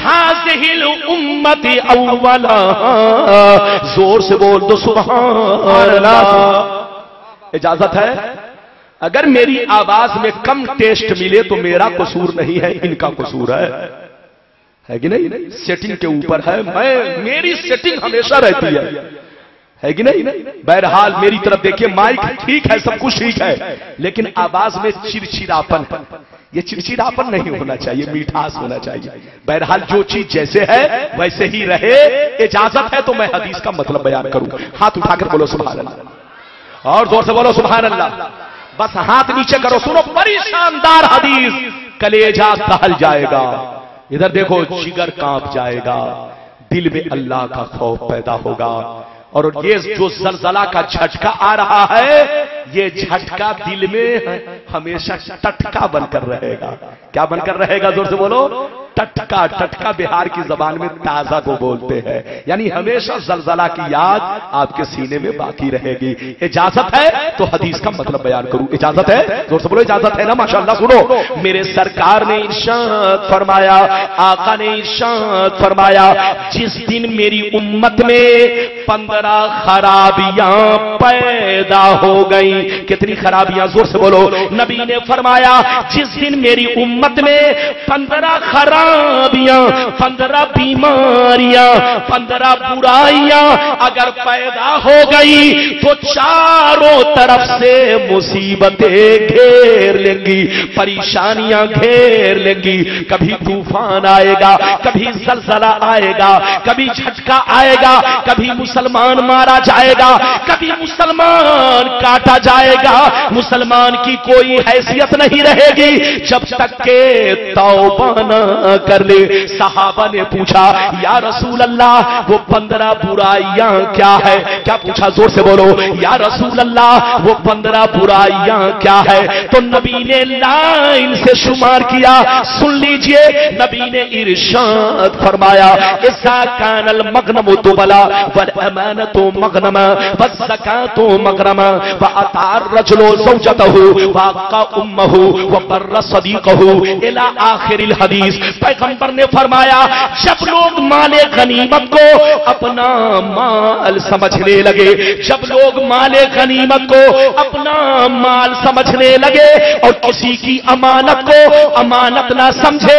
هذه الامة اولها۔ زور سے بول دو سبحان اللہ۔ اجازت ہے، اگر میری آواز میں کم ٹیسٹ ملے تو میرا قصور نہیں ہے، ان کا قصور ہے کہ نہیں؟ سیٹنگ کے اوپر ہے، میری سیٹنگ ہمیشہ رہتی ہے کہ نہیں؟ بہرحال میری طرف دیکھیے، مائک ٹھیک ہے، سب کچھ ٹھیک ہے، لیکن آواز میں چڑچڑاپن ہے۔ یہ چڑچڑاپن نہیں ہونا چاہیے، میٹھاس ہونا چاہیے۔ بہرحال جو چیز جیسے ہے ویسے ہی رہے۔ اجازت ہے تو میں حدیث کا مطلب بیان کروں۔ ہاتھ اٹھا کر بولو سبحان اللہ، اور زور سے بولو سبحان اللہ۔ بس ہاتھ نیچے کرو، سنو بڑی شاندار حدیث، کلیجہ دہل جائے گا، ادھر دیکھو جگر کانپ جائے گا، دل میں اللہ کا خوف پیدا ہوگا، اور یہ جو زلزلہ کا جھٹکا آ رہا ہے یہ جھٹکا دل میں ہمیشہ ٹٹکا بن کر رہے گا۔ کیا بن کر رہے گا؟ زور سے بولو، ٹٹکا۔ ٹٹکا بہار کی زبان میں تازہ کو بولتے ہیں، یعنی ہمیشہ زلزلہ کی یاد آپ کے سینے میں باقی رہے گی۔ اجازت ہے تو حدیث کا مطلب بیان کروں، اجازت ہے؟ زور سے بولو اجازت ہے نا؟ ماشاءاللہ سنو، میرے سرکار نے ارشاد فرمایا، آقا نے ارشاد فرمایا، جس دن میری امت میں 15 خرابیاں پیدا ہو گئی۔ کتنی خرابیاں؟ زور سے بولو۔ نبی نے فرمایا جس دن میری امت میں 15 خرابیاں، 15 بیماریاں، 15 برائیاں اگر پیدا ہو گئی تو چاروں طرف سے مصیبتیں گھیر لیں گی، پریشانیاں گھیر لیں گی۔ کبھی طوفان آئے گا، کبھی زلزلہ آئے گا، کبھی جھٹکا آئے گا، کبھی مسلمان مارا جائے گا، کبھی مسلمان کاٹا جائے گا، مسلمان کی کوئی حیثیت نہیں رہے گی جب تک کہ توبہ نہ کر لے۔ صحابہ نے پوچھا یا رسول اللہ وہ 15 برائیاں کیا ہے؟ کیا پوچھا؟ زور سے بولو، یا رسول اللہ وہ 15 برائیاں کیا ہے؟ تو نبی نبی نے لائن سے شمار کیا. سن لیجئے نبی نے ارشاد فرمایا اذا كان المغنم تبلا والامانة مغنما والزکاة مغرما واطاع الرجل زوجته واقى امه وبر صديقه الى آخر الحدیث. پیغمبر نے فرمایا جب لوگ مال غنیمت کو اپنا مال سمجھنے لگے، جب لوگ مال غنیمت کو اپنا مال سمجھنے لگے اور کسی کی امانت کو امانت نہ سمجھے،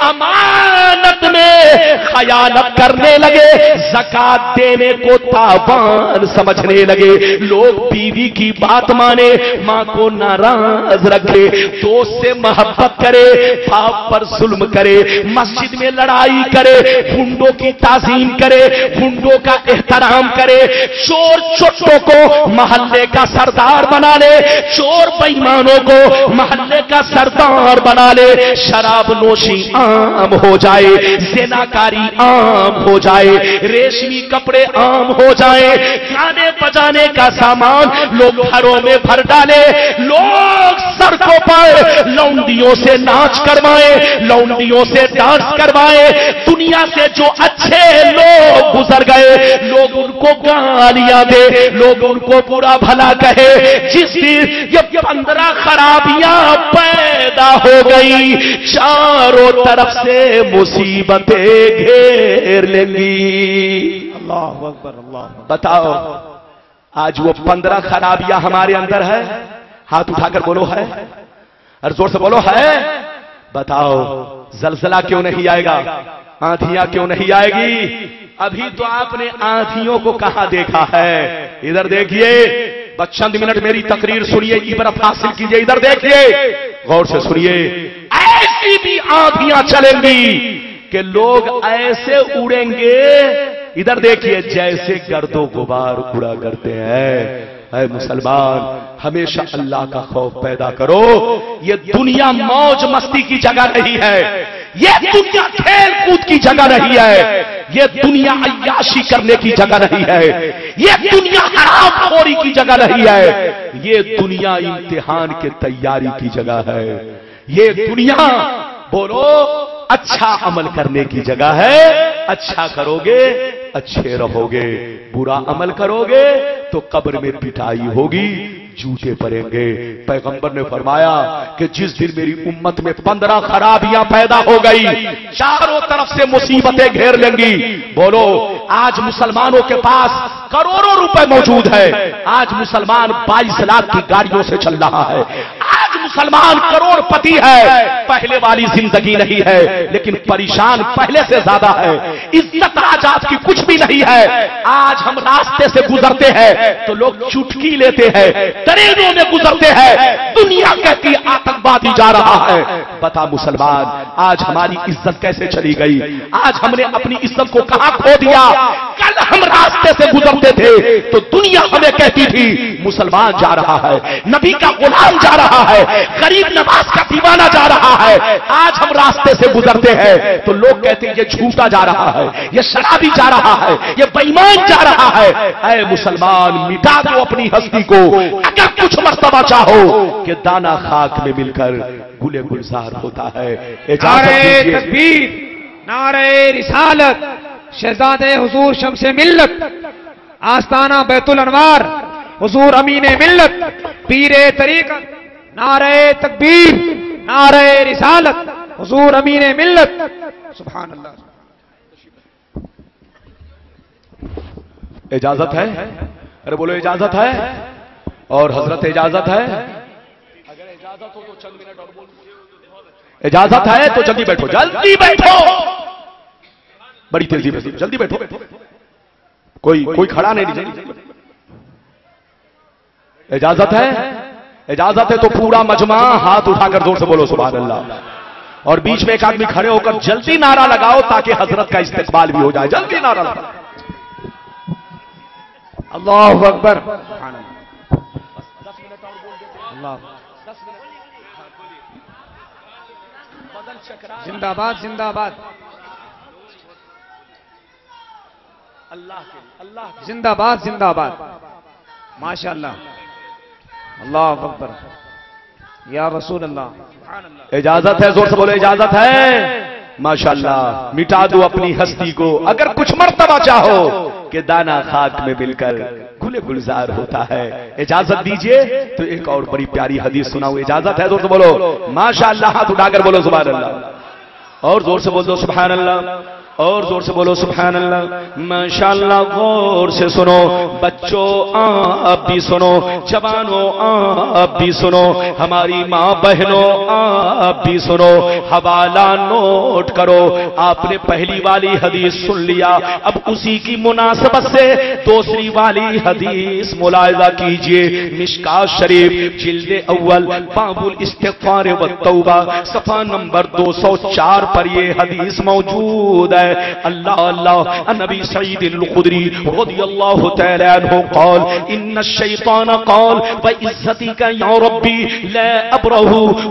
امانت میں خیانت کرنے لگے، زکات دینے کو تاوان سمجھنے لگے، لوگ بیوی کی بات مانے، ماں کو ناراض رکھے، دوست سے محبت کرے، باپ پر ظلم کرے، مسجد میں لڑائی کرے، ہنڈوں کی تعظیم کرے، ہنڈوں کا احترام کرے، چور چٹوں کو محلے کا سردار بنا لے، چور بےایمانوں کو محلے کا سردار بنا لے، شراب نوشی عام ہو جائے، زناکاری عام ہو جائے، ریشمی کپڑے عام ہو جائے، گانے بجانے کا سامان لوگ گھروں میں بھر ڈالے، لوگ سڑکوں پر لونڈیوں سے ناچ کروائے، لونڈیوں سے ڈانس کروائے، دنیا سے جو اچھے لوگ گزر گئے لوگ ان کو گالیاں دے، لوگ ان کو برا بھلا کہے، جس دن یہ 15 خرابیاں پیدا ہو گئی چاروں طرف سے مصیبتیں گھیر لیں گی. اللہ اکبر اللہ اکبر. بتاؤ آج وہ 15 خرابیاں ہمارے اندر ہے؟ ہاتھ اٹھا کر بولو ہے، اور زور سے بولو ہے. بتاؤ زلزلہ کیوں نہیں آئے گا؟ آندھیاں کیوں نہیں آئے گی؟ ابھی تو آپ نے آندھیوں کو کہاں دیکھا ہے؟ ادھر دیکھیے، بس چند منٹ میری تقریر سنیے، عبرت حاصل کیجیے. ادھر دیکھیے، غور سے سنیے. ایسی بھی آندھیاں چلیں گی کہ لوگ ایسے اڑیں گے، ادھر دیکھیے، جیسے گرد و غبار اڑا کرتے ہیں. اے مسلمان ہمیشہ اللہ کا خوف پیدا کرو. یہ دنیا موج مستی کی جگہ نہیں ہے، یہ دنیا کھیل کود کی جگہ نہیں ہے، یہ دنیا عیاشی کرنے کی جگہ نہیں ہے، یہ دنیا حرام خوری کی جگہ نہیں ہے، یہ دنیا امتحان کے تیاری کی جگہ ہے. یہ دنیا بولو اچھا عمل کرنے کی جگہ ہے. اچھا کرو گے اچھے رہو گے، برا عمل کرو گے تو قبر میں پٹائی ہوگی، جوتے پڑیں گے. پیغمبر نے فرمایا کہ جس دن میری امت میں 15 خرابیاں پیدا ہو گئی، چاروں طرف سے مصیبتیں گھیر لیں گی. بولو آج مسلمانوں کے پاس کروڑوں روپے موجود ہے، آج مسلمان 22 لاکھ کی گاڑیوں سے چل رہا ہے، آج مسلمان کروڑ پتی ہے، پہلے والی زندگی نہیں ہے لیکن پریشان پہلے سے زیادہ ہے. عزت آج آپ کی کچھ بھی نہیں ہے. آج ہم راستے سے گزرتے ہیں تو لوگ چٹکی لیتے ہیں، ٹرینوں میں گزرتے ہیں دنیا کہتی آتنکوادی جا رہا ہے. بتا مسلمان آج ہماری عزت کیسے چلی گئی؟ آج ہم نے اپنی عزت کو کہاں کھو دیا؟ کل ہم راستے سے گزرتے تھے تو دنیا ہمیں کہتی تھی مسلمان جا رہا ہے، نبی کا غلام جا رہا ہے، غریب نواز کا دیوانہ جا رہا ہے. آج ہم راستے سے گزرتے ہیں تو لوگ کہتے ہیں یہ جھوٹا جا رہا ہے، یہ شرابی جا رہا ہے، یہ بے ایمان جا رہا ہے. اے مسلمان مٹا دو اپنی ہستی کو، اگر کچھ مرتبہ چاہو کہ دانا خاک میں مل کر گلے گلزار ہوتا ہے. نعرہ تکبیر، نعرہ رسالت، شہزادے حضور شمس ملت، آستانہ بیت الانوار، حضور امین ملت، پیر طریقت. نعرہ تکبیر، نعرہ رسالت، حضور امین ملت. سبحان اللہ. اجازت ہے؟ ارے بولو اجازت ہے؟ اور حضرت اجازت ہے؟ اگر اجازت ہو تو چند منٹ اور بولو. اجازت ہے تو جلدی بیٹھو، جلدی بیٹھو، بڑی تیزی میں جلدی بیٹھو. کوئی کھڑا نہیں. اجازت ہے؟ اجازت ہے تو پورا مجمع ہاتھ اٹھا کر زور سے بولو سبحان اللہ. اور بیچ میں ایک آدمی کھڑے ہو کر جلدی نعرہ لگاؤ تاکہ حضرت کا استقبال بھی ہو جائے. جلدی نعرہ لگاؤ. اللہ اکبر. زندہ باد، زندہ باد. زندہ باد، زندہ باد. ماشاء اللہ. اللہ اکبر. یا رسول اللہ. اجازت ہے؟ زور سے بولو اجازت ہے. ماشاءاللہ. مٹا دو اپنی ہستی کو اگر کچھ مرتبہ چاہو کہ دانا خاک میں مل کر گل گلزار ہوتا ہے. اجازت دیجئے تو ایک اور بڑی پیاری حدیث سناؤ. اجازت ہے؟ زور سے بولو ماشاءاللہ. ہاتھ اٹھا کر بولو سبحان اللہ. اور زور سے بول دو سبحان اللہ. اور زور سے بولو سبحان اللہ. ماشاءاللہ. غور سے سنو بچوں، آپ بھی سنو، جوانوں آپ بھی سنو، ہماری ماں بہنوں آپ بھی سنو، حوالہ نوٹ کرو. آپ نے پہلی والی حدیث سن لیا، اب اسی کی مناسبت سے دوسری والی حدیث ملاحظہ کیجئے. مشکات شریف جلد اول باب الاستغفار والتوبہ صفحہ نمبر 204 پر یہ حدیث موجود ہے. اللہ اللہ. نبی سعید الخدری رضی اللہ تعالی عنہ قال ان الشیطان قال وعزتک یا ربی لا ابرح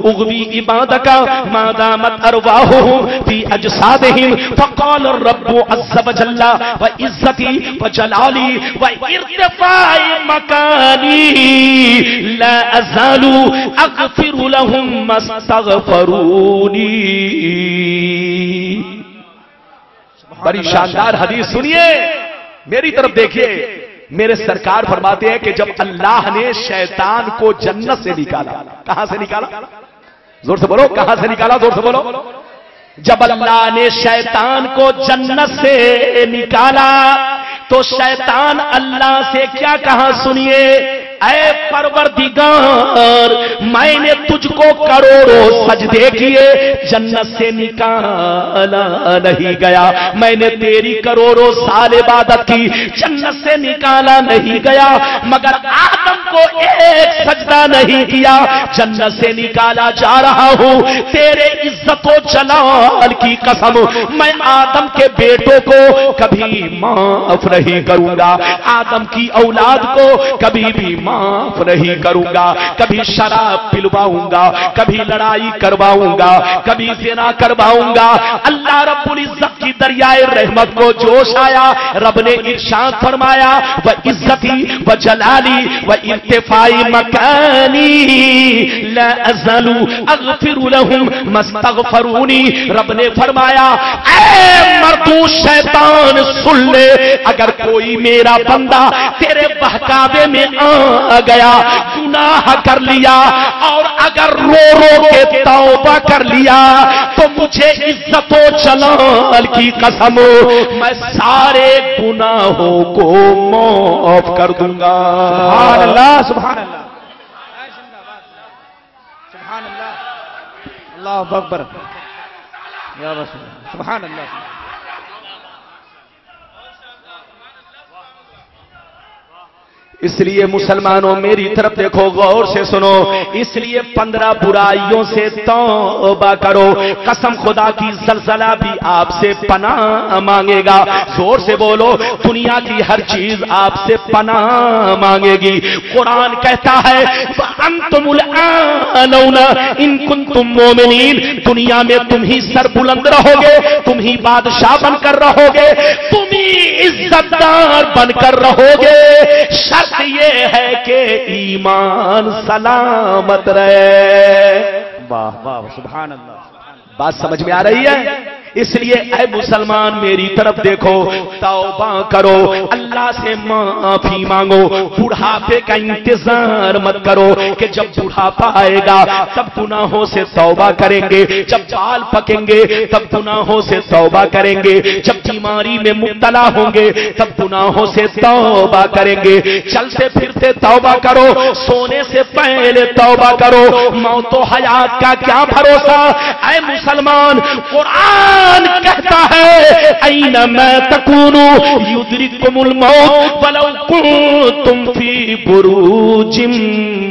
اغوی عبادک ما دامت ارواحهم فی اجسادهم فقال الرب عز وجل وعزتی وجلالی وارتفاع مکانی لا ازال اغفر لهم ما استغفرونی. بڑی شاندار حدیث سنیے، میری طرف دیکھیے. میرے سرکار فرماتے ہیں کہ جب اللہ نے شیطان کو جنت سے نکالا، کہاں سے نکالا؟ زور سے بولو کہاں سے نکالا؟ زور سے بولو. جب اللہ نے شیطان کو جنت سے نکالا تو شیطان اللہ سے کیا کہا سنیے؟ اے پروردگار، میں نے تجھ کو کروڑوں سجدے کیے، جنت سے نکالا نہیں گیا. میں نے تیری کروڑوں سال عبادت کی، جنت سے نکالا نہیں گیا. مگر آدم کو ایک سجدہ نہیں کیا، جنت سے نکالا جا رہا ہوں. تیرے عزت و جلال کی قسم، میں آدم کے بیٹوں کو کبھی معاف نہیں کروں گا، آدم کی اولاد کو کبھی بھی معاف نہیں کروں گا. کبھی شراب پلواؤں گا، کبھی لڑائی کرواؤں گا، کبھی زنا کرواؤں گا. اللہ رب العزت کی دریائے رحمت کو جوش آیا. رب نے ارشاد فرمایا وعزتی وجلالی وارتفاع مکانی لا ازال اغفر لهم ما استغفرونی. رب نے فرمایا اے مردو شیطان سن لے، اگر کوئی میرا بندہ تیرے بہکاوے میں آ گیا، گناہ کر لیا اور اگر رو رو کے توبہ کر لیا تو مجھے عزت و جلال کی قسم میں سارے گناہوں کو معاف کر دوں گا. سبحان اللہ سبحان اللہ سبحان اللہ. اللہ اکبر یا رسول اللہ. سبحان اللہ. اس لیے مسلمانوں میری طرف دیکھو، غور سے سنو. اس لیے 15 برائیوں سے توبہ کرو. قسم خدا کی زلزلہ بھی آپ سے پناہ مانگے گا. زور سے بولو دنیا کی ہر چیز آپ سے پناہ مانگے گی. قرآن کہتا ہے وَأَنْتُمُ الْآنَوْنَ إِن كُنْتُم مُؤْمِنِينَ. دنیا میں تم ہی سر بلند رہو گے، تم ہی بادشاہ بن کر رہو گے، تم ہی عزت دار بن کر رہو گے. شرط یہ ہے کہ ایمان سلامت رہے. واہ واہ سبحان اللہ. بات سمجھ میں آ رہی ہے؟ اس لیے اے مسلمان میری طرف دیکھو، توبہ کرو، اللہ سے معافی مانگو. بڑھاپے کا انتظار مت کرو کہ جب بڑھاپا آئے گا تب گناہوں سے توبہ کریں گے، جب بال پکیں گے تب گناہوں سے توبہ کریں گے، جب بیماری میں مبتلا ہوں گے تب گناہوں سے توبہ کریں گے. چلتے پھرتے توبہ کرو، سونے سے پہلے توبہ کرو. موت و حیات کا کیا بھروسہ؟ اے مسلمان قرآن کہتا ہے اینما تکونوا یدرککم الموت ولو کنتم فی بروج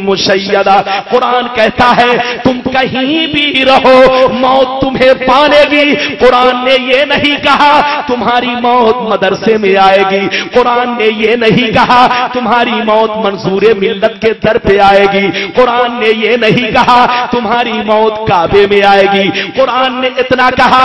مشیدہ. قرآن کہتا ہے تم کہیں بھی رہو موت تمہیں پالے گی. قرآن نے یہ نہیں کہا تمہاری موت مدرسے میں آئے گی. قرآن نے یہ نہیں کہا تمہاری موت منظور ملت کے در پہ آئے گی. قرآن نے یہ نہیں کہا تمہاری موت کعبے میں آئے گی. قرآن نے اتنا کہا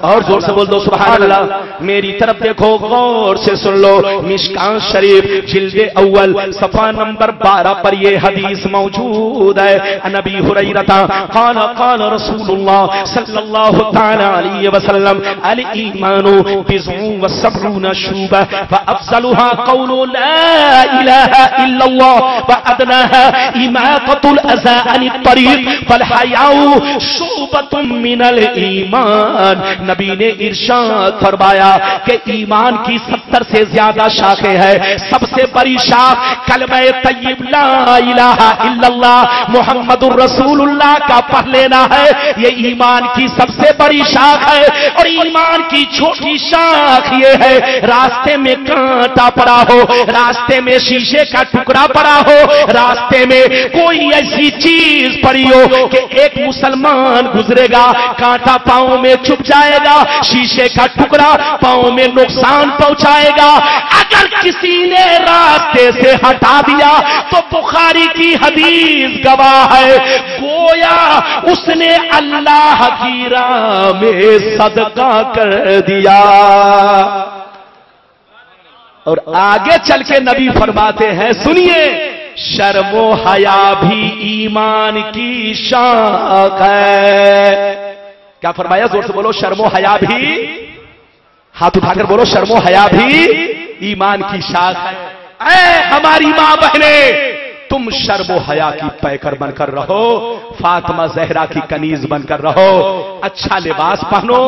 اور زور سے بول دو سبحان اللہ. میری طرف دیکھو غور سے سن لو. مشکاۃ شریف جلد اول صفحہ نمبر 12 پر یہ حدیث موجود ہے. نبی ہریرہ قال قال رسول اللہ صلی اللہ تعالی علیہ وسلم الایمان بضع وسبعون شعبہ فافضلها قول لا الہ الا اللہ وادناها اماطۃ الاذى عن الطریق والحیاء شعبۃ من الایمان. نبی نے ارشاد فرمایا کہ ایمان کی 70 سے زیادہ شاخیں ہیں. سب سے بڑی شاخ کلمہ طیب لا الہ الا اللہ محمد الرسول اللہ کا پڑھ لینا ہے. یہ ایمان کی سب سے بڑی شاخ ہے. اور ایمان کی چھوٹی شاخ یہ ہے راستے میں کانٹا پڑا ہو, راستے میں شیشے کا ٹکڑا پڑا ہو, راستے میں کوئی ایسی چیز پڑی ہو کہ ایک مسلمان گزرے گا, کانٹا پاؤں میں چھپ جائے گا, شیشے کا ٹکڑا پاؤں میں نقصان پہنچائے گا. اگر کسی نے راستے سے ہٹا دیا تو بخاری کی حدیث گواہ ہے گویا اس نے اللہ کی راہ میں صدقہ کر دیا. اور آگے چل کے نبی فرماتے ہیں سنیے, شرم و حیا بھی ایمان کی شاخ ہے. کیا فرمایا؟ زور سے بولو. شرم و حیا بھی, ہاتھ اٹھا کر بولو, شرم و حیا بھی ایمان کی شاخ ہے. اے ہماری ماں بہنیں, تم شرم و حیا کی پیکر بن کر رہو, فاطمہ زہرا کی کنیز بن کر رہو, اچھا لباس پہنو,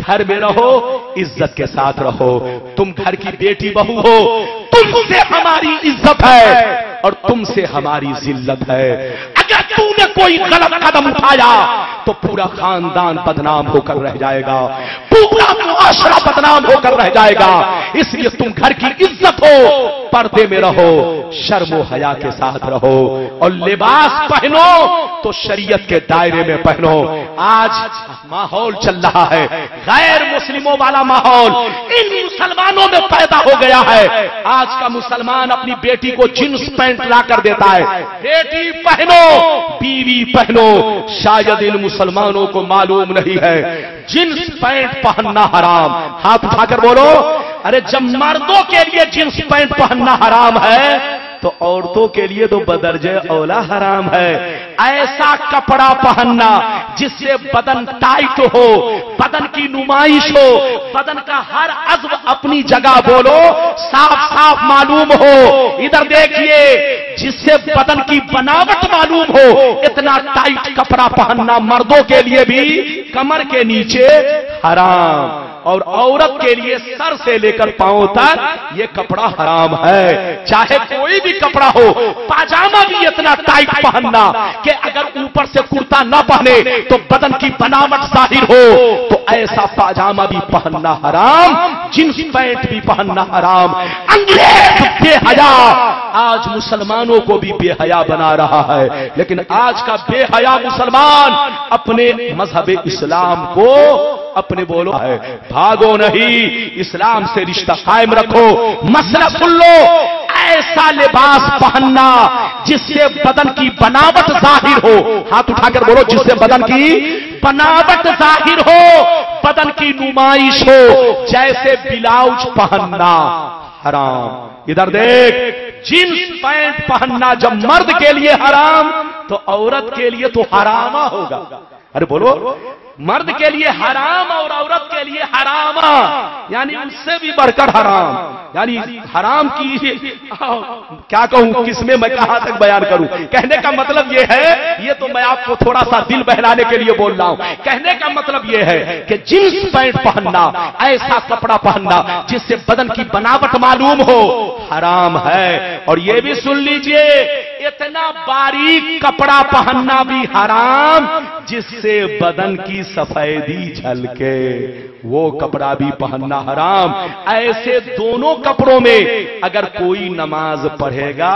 گھر میں رہو, عزت کے ساتھ رہو. تم گھر کی بیٹی بہو ہو, تم سے ہماری عزت ہے اور تم سے ہماری ذلت ہے. اگر تم نے کوئی غلط قدم اٹھایا تو پورا خاندان بدنام ہو کر رہ جائے گا, پورا معاشرہ بدنام ہو کر رہ جائے گا. اس لیے تم گھر کی عزت ہو, پردے میں رہو, شرم و حیا کے ساتھ رہو, اور لباس پہنو تو شریعت کے دائرے میں پہنو. آج ماحول چل رہا ہے غیر مسلموں والا ماحول ان مسلمانوں میں پیدا ہو گیا ہے. آج کا مسلمان اپنی بیٹی کو جینس پینٹ لا کر دیتا ہے, بیٹی پہنو, بیوی پہنو. شاید ان مسلمانوں کو معلوم نہیں ہے جینس پینٹ پہننا حرام. ہاتھ اٹھا کر بولو. ارے جب مردوں کے لیے جینس پینٹ پہننا حرام ہے تو عورتوں کے لیے تو بدرجہ اولا حرام ہے. ایسا کپڑا پہننا جس سے بدن ٹائٹ ہو, بدن کی نمائش ہو, بدن کا ہر عضو اپنی جگہ بولو صاف صاف معلوم ہو. ادھر دیکھیے, جس سے بدن کی بناوٹ معلوم ہو, اتنا ٹائٹ کپڑا پہننا مردوں کے لیے بھی کمر کے نیچے حرام, اور عورت کے لیے سر سے لے کر پاؤں تک یہ کپڑا حرام ہے. چاہے کوئی بھی کپڑا ہو, پاجامہ بھی اتنا ٹائٹ پہننا کہ اگر اوپر سے کرتا نہ پہنے تو بدن کی بناوٹ ظاہر ہو, تو ایسا پاجامہ بھی پہننا حرام, جینس پینٹ بھی پہننا حرام. انگریز بے حیا آج مسلمانوں کو بھی بے حیا بنا رہا ہے, لیکن آج کا بے حیا مسلمان اپنے مذہب اسلام کو اپنے بولو ہے. بھاگو نہیں, اسلام سے رشتہ قائم رکھو. مسئلہ سن لو, ایسا لباس پہننا جس سے بدن کی بناوٹ ظاہر ہو. ہاتھ اٹھا کر بولو, جس سے بدن کی بناوٹ ظاہر ہو, بدن کی نمائش ہو, جیسے بلاؤز پہننا حرام. ادھر دیکھ, جینس پینٹ پہننا جب مرد کے لیے حرام تو عورت کے لیے تو حرامہ ہوگا. ارے بولو, مرد کے لیے حرام اور عورت کے لیے حرام, یعنی اس سے بھی بڑھ کر حرام. یعنی حرام کی کیا کہوں, کس میں کہاں تک بیان کروں. کہنے کا مطلب یہ ہے, یہ تو میں آپ کو تھوڑا سا دل بہلانے کے لیے بول رہا ہوں. کہنے کا مطلب یہ ہے کہ جینس پینٹ پہننا, ایسا کپڑا پہننا جس سے بدن کی بناوٹ معلوم ہو, حرام ہے. اور یہ بھی سن لیجئے, اتنا باریک کپڑا پہننا بھی حرام جس سے بدن کی سفیدی جھلکے, وہ کپڑا بھی پہننا حرام. ایسے دونوں کپڑوں میں اگر کوئی نماز پڑھے گا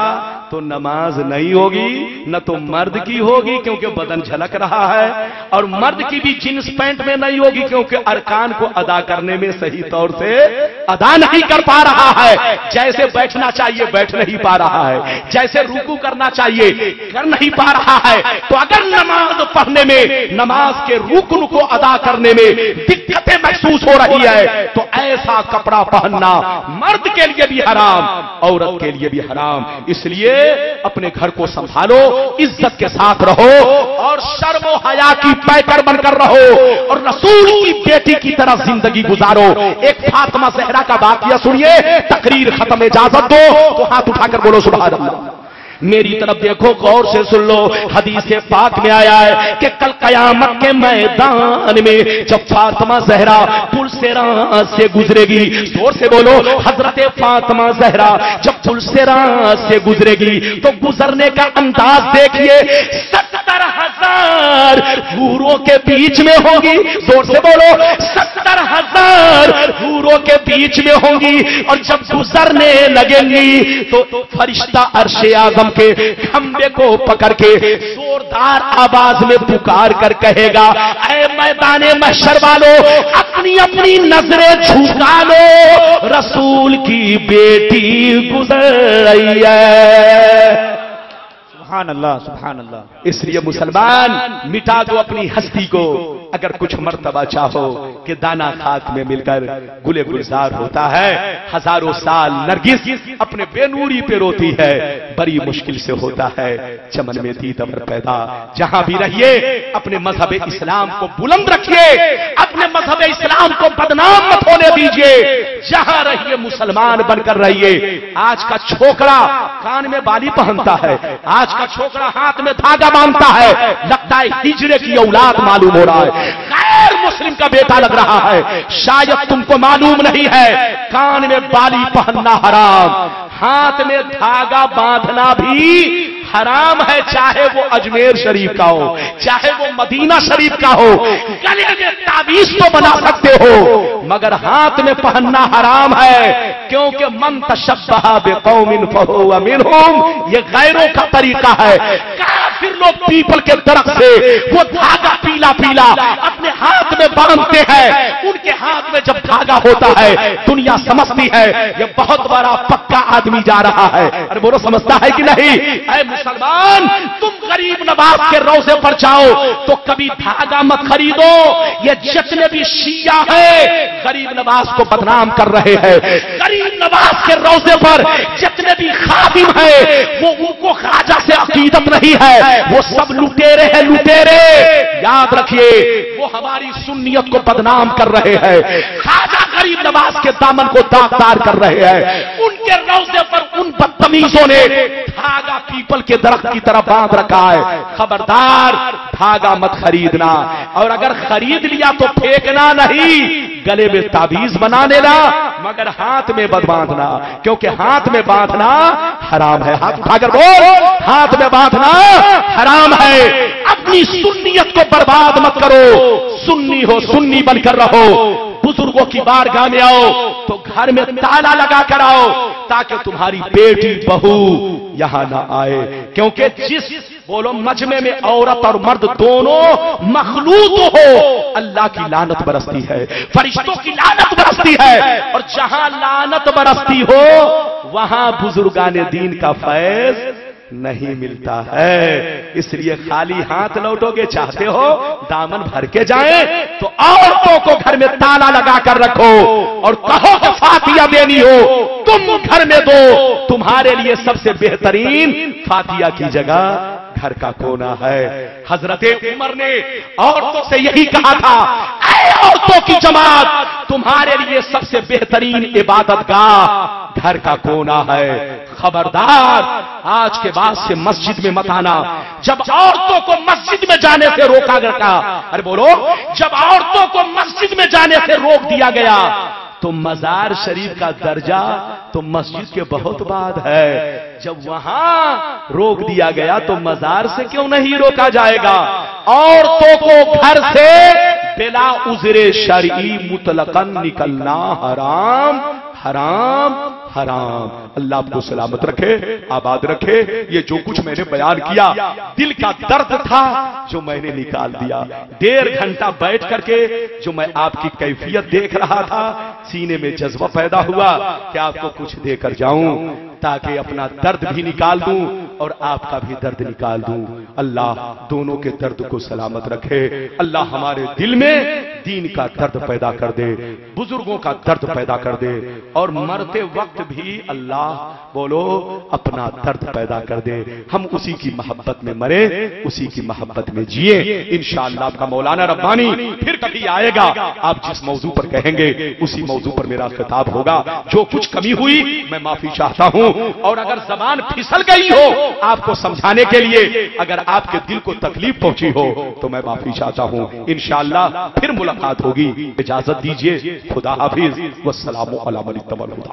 تو نماز نہیں ہوگی، نہ تو مرد کی ہوگی کیونکہ بدن جھلک رہا ہے، اور مرد کی بھی جینس پینٹ میں نہیں ہوگی کیونکہ ارکان کو ادا کرنے میں صحیح طور سے ادا نہیں کر پا رہا ہے، جیسے بیٹھنا چاہیے بیٹھ نہیں پا رہا ہے، جیسے رکوع کرنا چاہیے کر نہیں پا رہا ہے۔ تو اگر نماز پڑھنے میں، نماز کے رکن کو ادا کرنے میں دقتیں محسوس ہو رہی ہے تو ایسا کپڑا پہننا مرد کے لیے بھی حرام، عورت کے لیے بھی حرام۔ اس لیے اپنے گھر کو سنبھالو، عزت کے ساتھ رہو، اور شرم و حیا کی پیکر بن کر رہو، اور رسول کی بیٹی کی طرح زندگی گزارو۔ ایک فاطمہ زہرا کا واقعہ سنیے، تقریر ختم، اجازت دو تو ہاتھ اٹھا کر بولو سبحان اللہ۔ میری طرف دیکھو، غور سے سن لو، حدیث پاک میں آیا ہے کہ کل قیامت کے میدان میں جب فاطمہ زہرا پل صراط سے گزرے گی، زور سے بولو، حضرت فاطمہ زہرا جب پل صراط سے گزرے گی تو گزرنے کا انداز دیکھیے، 70,000 حوروں کے بیچ میں ہوگی، زور سے بولو، 70,000 حوروں کے بیچ میں ہوں گی، اور جب گزرنے لگیں گی تو فرشتہ عرش اعظم کے کھمبے کو پکڑ کے زوردار آواز میں پکار کر کہے گا، اے میدان محشر والو، اپنی اپنی نظریں جھکا لو، رسول کی بیٹی گزر رہی ہے۔ سبحان اللہ، سبحان اللہ۔ اس لیے مسلمان مٹا دو اپنی ہستی کو، اگر کچھ مرتبہ چاہو کہ دانا خاک میں مل کر گلے گلزار ہوتا ہے، ہزاروں سال نرگس اپنے بے نوری پہ روتی ہے، بڑی مشکل سے ہوتا ہے چمن میں دید امر پیدا۔ جہاں بھی رہیے اپنے مذہب اسلام کو بلند رکھیے، اپنے مذہب اسلام کو بدنام مت ہونے دیجیے، جہاں رہیے مسلمان بن کر رہیے۔ آج کا چھوکرا کان میں بالی پہنتا ہے، آج کا چھوکرا ہاتھ میں دھاگا باندھتا ہے، لگتا ہے ہجرے کی اولاد معلوم ہو رہا ہے، غیر مسلم کا بیٹا لگ رہا ہے۔ شاید تم کو معلوم نہیں ہے، کان میں بالی پہننا حرام، ہاتھ میں دھاگا باندھنا بھی حرام ہے، چاہے وہ اجمیر شریف کا ہو، چاہے وہ مدینہ شریف کا ہو۔ گلے میں تعویذ تو بنا سکتے ہو مگر ہاتھ میں پہننا حرام ہے، کیونکہ من تشبہ بقوم فہو منہم، یہ غیروں کا طریقہ ہے۔ کافر لوگ پیپل کے درخت سے وہ دھاگا پیلا پیلا اپنے ہاتھ میں باندھتے ہیں، ان کے ہاتھ میں جب دھاگا ہوتا ہے دنیا سمجھتی ہے یہ بہت بڑا پکا آدمی جا رہا ہے۔ ارے بولو سمجھتا ہے کہ نہیں؟ اے مسلمان، تم غریب نواز کے روزے پر جاؤ تو کبھی دھاگا مت خریدو، یہ جتنے بھی شیعہ ہیں غریب نواز کو بدنام کر رہے ہیں، غریب نواز کے روزے پر جتنے بھی خادم ہیں وہ ان کو خواجہ سے عقیدت نہیں ہے، وہ سب لٹیرے ہیں، لٹیرے۔ یاد رکھیے وہ ہماری سنیت کو بدنام کر رہے ہیں، خواجہ غریب نواز کے دامن کو داغدار کر رہے ہیں، ان کے روزے پر ان بدتمیزوں نے دھاگا پیپل کے درخت کی طرح باندھ رکھا ہے۔ خبردار، دھاگا مت خریدنا، اور اگر خرید لیا تو پھینکنا نہیں، گلے میں تعویذ بنا لینا مگر ہاتھ میں مت باندھنا، کیونکہ ہاتھ میں باندھنا حرام ہے۔ ہاتھ اٹھا کر بول، ہاتھ میں باندھنا حرام ہے۔ اپنی سنیت کو برباد مت کرو، سنی ہو سنی بن کر رہو، بزرگوں کی بارگاہ میں آؤ تو گھر میں تالا لگا کر آؤ تاکہ تمہاری بیٹی بہو یہاں نہ آئے، کیونکہ جس بولو مجمع میں عورت اور مرد دونوں مخلوط ہو اللہ کی لعنت برستی ہے، فرشتوں کی لعنت برستی ہے، اور جہاں لعنت برستی ہو وہاں بزرگان دین کا فیض نہیں ملتا ہے۔ اس لیے خالی ہاتھ لوٹو گے چاہتے ہو دامن بھر کے جائیں تو عورتوں کو گھر میں تالا لگا کر رکھو اور کہو کہ فاتحہ دینی ہو تم گھر میں دو، تمہارے لیے سب سے بہترین فاتحہ کی جگہ گھر کا کونا ہے۔ حضرت عمر نے عورتوں سے یہی کہا تھا، اے عورتوں کی جماعت، تمہارے لیے سب سے بہترین عبادت گاہ گھر کا کونا ہے۔ خبردار، آج کے بعد سے مسجد میں مت آنا۔ جب عورتوں کو مسجد میں جانے سے روکا گیا، ارے بولو، جب عورتوں کو مسجد میں جانے سے روک دیا گیا تو مزار شریف کا درجہ تو مسجد کے بہت بعد ہے، جب وہاں روک دیا گیا تو مزار سے کیوں نہیں روکا جائے گا؟ عورتوں کو گھر سے بلا عذر شرعی مطلقاً نکلنا حرام حرام حرام۔ اللہ آپ کو سلامت رکھے، آباد رکھے۔ یہ جو کچھ میں نے بیان کیا دل کا درد تھا جو میں نے نکال دیا، 1.5 گھنٹہ بیٹھ کر کے جو میں آپ کی کیفیت دیکھ رہا تھا، سینے میں جذبہ پیدا ہوا کہ آپ کو کچھ دے کر جاؤں تاکہ اپنا درد بھی نکال دوں اور آپ کا بھی درد نکال دوں۔ اللہ دونوں کے درد کو سلامت رکھے، اللہ ہمارے دل میں دین کا درد پیدا کر دے، بزرگوں کا درد پیدا کر دے، اور مرتے وقت بھی اللہ بولو اپنا درد پیدا کر دے، ہم اسی کی محبت میں مرے، اسی کی محبت میں جیے۔ انشاءاللہ آپ کا مولانا ربانی پھر کبھی آئے گا، آپ جس موضوع پر کہیں گے اسی موضوع پر میرا خطاب ہوگا۔ جو کچھ کمی ہوئی میں معافی چاہتا ہوں، اور اگر زبان پھسل گئی ہو آپ کو سمجھانے کے لیے، اگر آپ کے دل کو تکلیف پہنچی ہو تو میں معافی چاہتا ہوں۔ انشاءاللہ پھر ملاقات ہوگی، اجازت دیجیے، خدا حافظ، والسلام علی من اتبع الہدی۔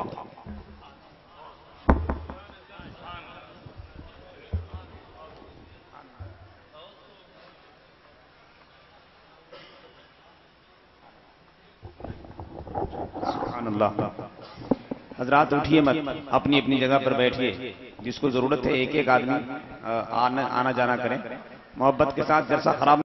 سبحان اللہ۔ حضرات اٹھیے مت، اپنی اپنی جگہ پر بیٹھیے، جس کو ضرورت ہے ایک ایک آدمی آنا جانا کریں، محبت کے ساتھ جلسہ خراب